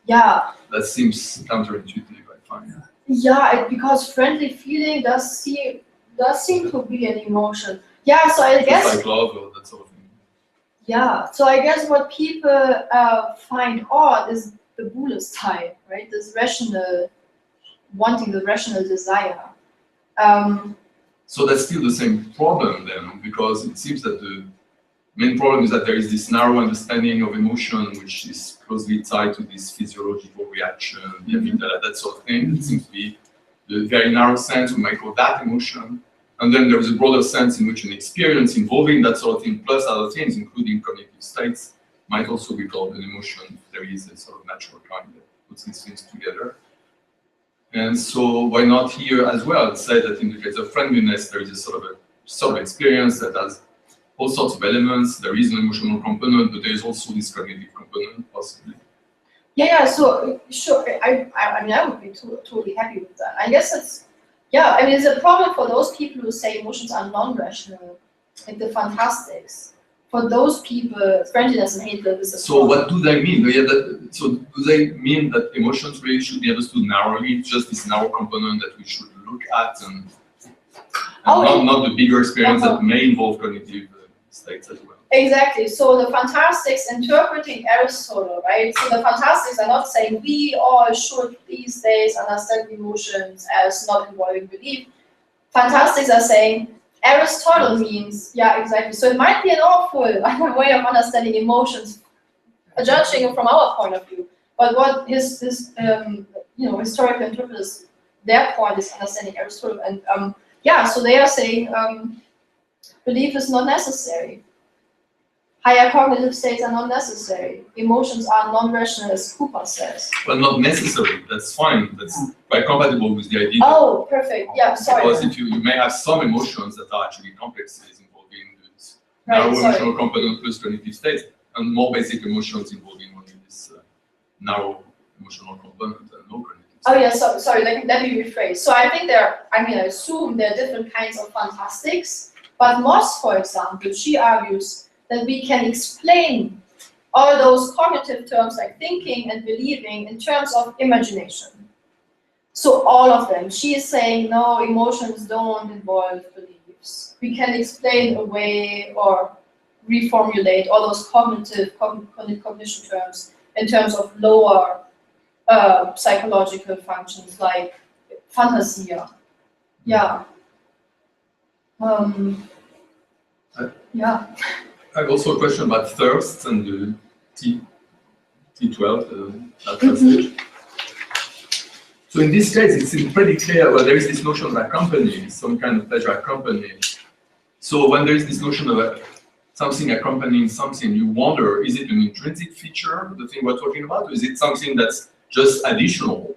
Yeah. That seems counterintuitive, I find. Yeah, because friendly feeling does seem to be an emotion. Yeah, so I guess. Just like love or that sort of thing. Yeah, so I guess what people find odd is the Buddhist type, right? This rational, wanting the rational desire. So that's still the same problem then, because it seems that the main problem is that there is this narrow understanding of emotion, which is closely tied to this physiological reaction, the amygdala, that sort of thing. It seems to be the very narrow sense, we might call that emotion. And then there is a broader sense in which an experience involving that sort of thing, plus other things, including cognitive states, might also be called an emotion. There is a sort of natural kind that puts these things together. And so why not here as well say that in the case of friendliness, there is a sort of experience that has all sorts of elements. There is an emotional component, but there is also this cognitive component, possibly. Yeah, so sure, I mean, I would be totally happy with that. I guess it's, yeah, I mean, it's a problem for those people who say emotions are non-rational, like the fantastics. For those people, friendliness and hatred is a So what do they mean? So do they mean that emotions really should be understood narrowly, just this narrow component that we should look at, and not the bigger experience that may involve cognitive states as well? Exactly. So the fantastics interpreting Aristotle, right? So the fantastics are not saying we all should these days understand emotions as not involving belief. Fantastics are saying Aristotle means, yeah, exactly. So it might be an awful way of understanding emotions, judging from our point of view. But what his historical interpreters, their point is understanding Aristotle, and yeah, so they are saying belief is not necessary. Higher cognitive states are not necessary. Emotions are non-rational, as Cooper says. Well, not necessary. That's fine. That's quite compatible with the idea. Oh, perfect. Yeah, sorry. Because if you may have some emotions that are actually complexes involving this narrow emotional component plus cognitive states, and more basic emotions involving only this narrow emotional component and no cognitive states. Oh yeah, sorry. Let me rephrase. So I think I assume there are different kinds of fantastics, but Moss, for example, she argues that we can explain all those cognitive terms like thinking and believing in terms of imagination. So all of them. She is saying, no, emotions don't involve beliefs. We can explain away or reformulate all those cognition terms in terms of lower psychological functions like fantasia. Yeah. Yeah. I have also a question about thirst and the T12 translation. So in this case, it seems pretty clear. Well, there is this notion of accompanying, some kind of pleasure accompanying. So when there is this notion of something accompanying something, you wonder, is it an intrinsic feature, the thing we're talking about, or is it something that's just additional?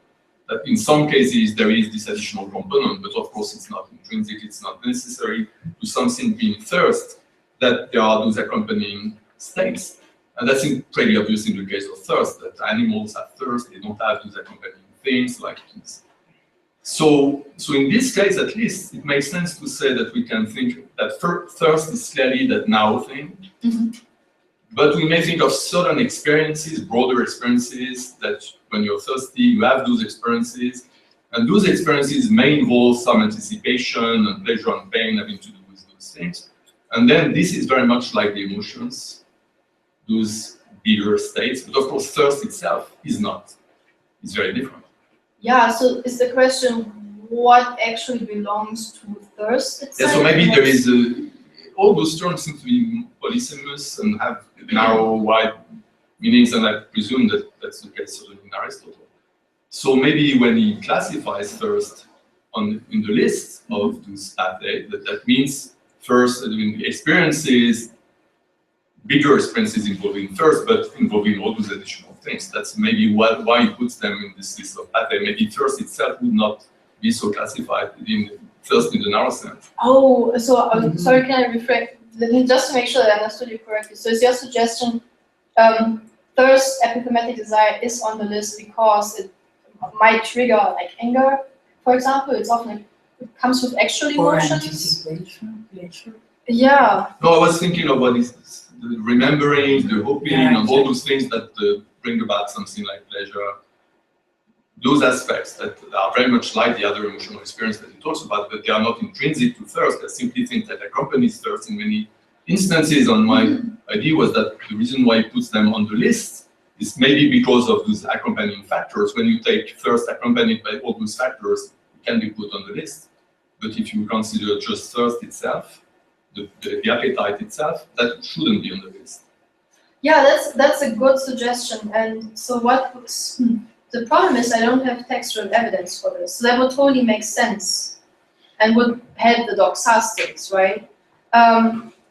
That in some cases there is this additional component, but of course it's not intrinsic, it's not necessary to something being thirst, that there are those accompanying states. And that's pretty obvious in the case of thirst, that animals have thirst, they don't have those accompanying things like this. So in this case, at least, it makes sense to say that we can think that thirst is clearly that now thing. But we may think of certain experiences, broader experiences, that when you're thirsty, you have those experiences. And those experiences may involve some anticipation and pleasure and pain having to do with those things. And then this is very much like the emotions, those bigger states. But of course, thirst itself is not. It's very different. Yeah, so is the question what actually belongs to thirst itself? Yeah, so maybe there is all those terms seem to be polysemous and have narrow, wide meanings, and I presume that that's the case also in Aristotle. So maybe when he classifies thirst in the list of those pathways, that means first the experiences, bigger experiences involving thirst, but involving all those additional things. That's maybe why he puts them in this list of pathways. Maybe thirst itself would not be so classified in thirst in the narrow sense. Oh, so sorry, can I reflect? Let me just to make sure that I understood you correctly. So is your suggestion thirst, epithematic desire is on the list because it might trigger like anger, for example? It's often it comes with actual emotions. Yeah. No, I was thinking of what is the remembering, the hoping, and all those things that bring about something like pleasure. Those aspects that are very much like the other emotional experience that he talks about, but they are not intrinsic to thirst. I simply think that accompanies thirst in many instances. And my idea was that the reason why he puts them on the list is maybe because of those accompanying factors. When you take thirst accompanied by all those factors, it can be put on the list. But if you consider just thirst itself, the appetite itself, that shouldn't be on the list. Yeah, that's a good suggestion. And so the problem is I don't have textual evidence for this. So that would totally make sense and would help the doxastics, right?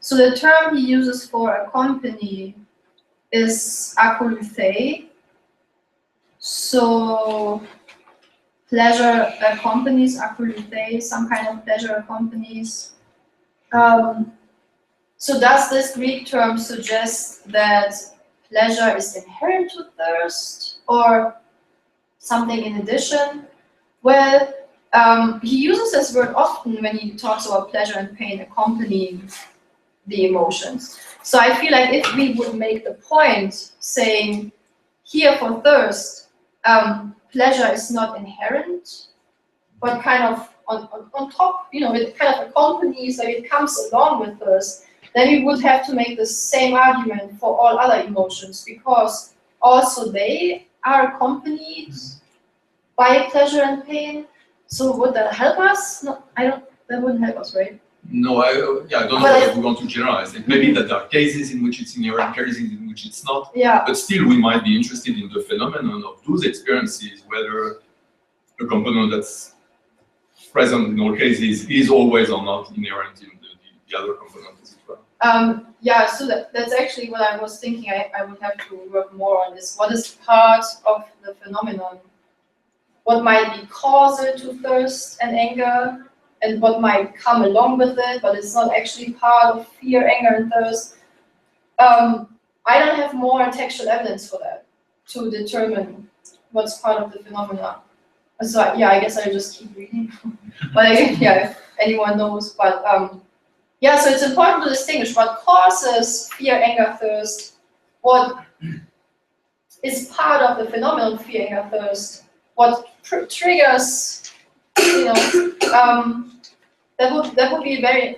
So the term he uses for accompany is akoluthei. So pleasure accompanies akoluthei, some kind of pleasure accompanies. So does this Greek term suggest that pleasure is inherent to thirst or something in addition? Well, he uses this word often when he talks about pleasure and pain accompanying the emotions. So I feel like if we would make the point saying here for thirst, pleasure is not inherent, but kind of on top, it kind of accompanies, like it comes along with thirst, then we would have to make the same argument for all other emotions because also they are accompanied by pleasure and pain. So would that help us? No, that wouldn't help us, right? No, I don't know if we want to generalize. It may be that there are cases in which it's inherent, cases in which it's not. Yeah. But still, we might be interested in the phenomenon of those experiences, whether a component that's present in all cases is always or not inherent in the other components as well. Yeah, so that's actually what I was thinking. I would have to work more on this. What is part of the phenomenon? What might be causal to thirst and anger, and what might come along with it, but it's not actually part of fear, anger, and thirst. I don't have more textual evidence for that to determine what's part of the phenomena. So yeah, I guess I just keep reading. But if anyone knows, but yeah, so it's important to distinguish what causes fear, anger, thirst, what is part of the phenomenon fear, anger, thirst, what triggers, that would be very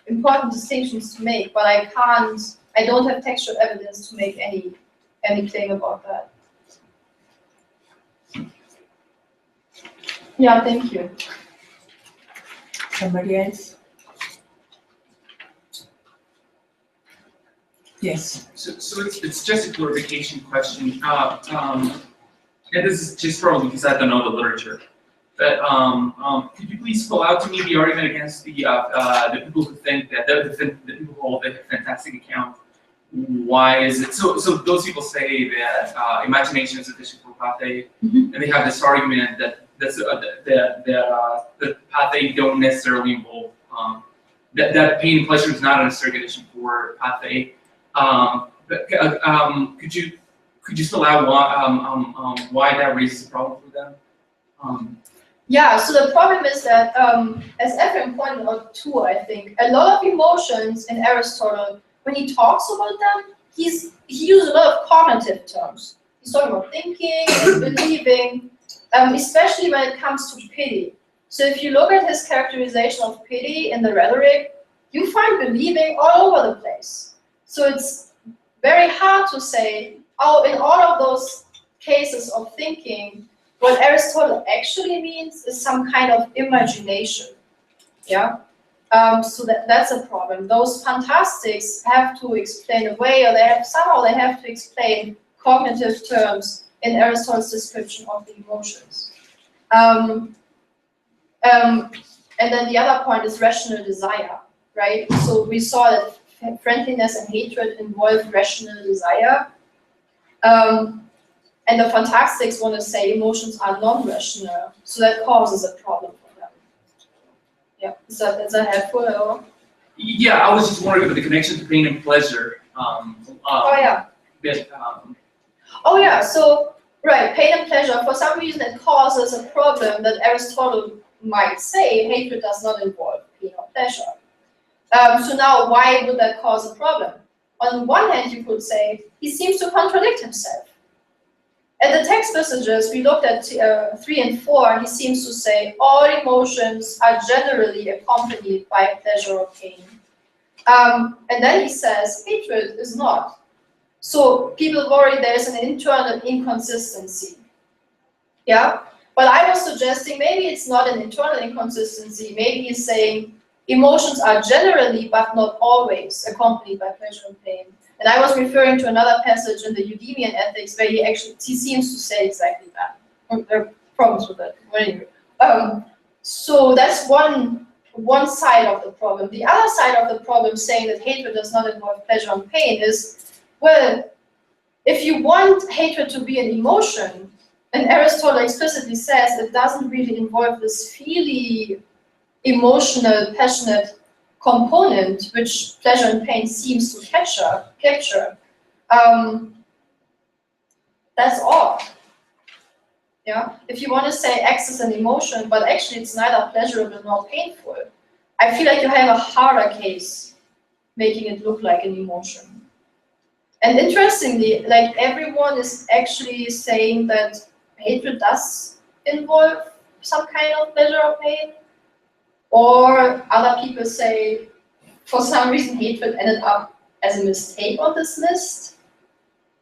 important distinctions to make, but I don't have textual evidence to make any claim about that. Yeah, thank you. Somebody else? Yes. So it's just a clarification question. And this is just probably because I don't know the literature. But could you please pull out to me the argument against the people who think that the people who hold the fantastic account? Why is it so? So those people say that imagination is efficient for pathe, and they have this argument that the pathe don't necessarily involve that pain and pleasure is not a necessary condition for pathe. But could you spell out why that raises a problem for them? Yeah, so the problem is that, as Efraín pointed out too, I think, a lot of emotions in Aristotle, when he talks about them, he uses a lot of cognitive terms. He's talking about thinking and believing, especially when it comes to pity. So if you look at his characterization of pity in the rhetoric, you find believing all over the place. So it's very hard to say, oh, in all of those cases of thinking, what Aristotle actually means is some kind of imagination, yeah? So that's a problem. Those fantastics have to explain away, or they have to explain cognitive terms in Aristotle's description of the emotions. And then the other point is rational desire, right? So we saw that friendliness and hatred involve rational desire. And the fantastics want to say emotions are non-rational, so that causes a problem for them. Yeah, is that helpful at all? Yeah, I was just wondering about the connection to pain and pleasure. Oh yeah. That, oh yeah. So right, pain and pleasure. For some reason, it causes a problem that Aristotle might say hatred does not involve pain or pleasure. So now, why would that cause a problem? On one hand, you could say he seems to contradict himself. At the text passages, we looked at 3 and 4, he seems to say all emotions are generally accompanied by pleasure or pain. And then he says hatred is not. So people worry there's an internal inconsistency. Yeah? But I was suggesting maybe it's not an internal inconsistency. Maybe he's saying emotions are generally, but not always, accompanied by pleasure and pain. And I was referring to another passage in the Eudemian Ethics where he seems to say exactly that. There are problems with that. So that's one side of the problem. The other side of the problem, saying that hatred does not involve pleasure and pain, is, well, if you want hatred to be an emotion, and Aristotle explicitly says it doesn't really involve this feely, emotional, passionate component, which pleasure and pain seems to capture, that's odd. Yeah. If you want to say X is an emotion, but actually it's neither pleasurable nor painful, I feel like you have a harder case making it look like an emotion. And interestingly, like everyone is actually saying that hatred does involve some kind of pleasure or pain. Or other people say, for some reason, hatred ended up as a mistake on this list.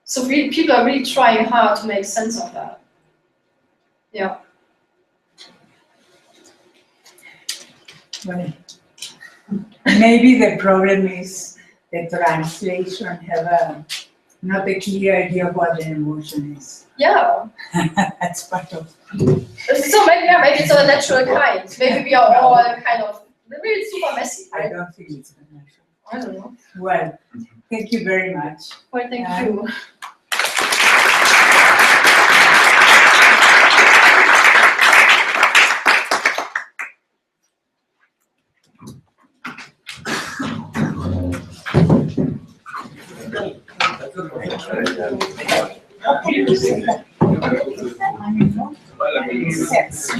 So people are really trying hard to make sense of that. Yeah. Well, maybe the problem is the translation have not a clear idea of what an emotion is. Yeah. That's part of. So maybe it's not a natural kind. Maybe we are all kind of. Maybe it's super messy. Right? I don't think it's natural. I don't know. Well, thank you very much. Well, thank you. Yes.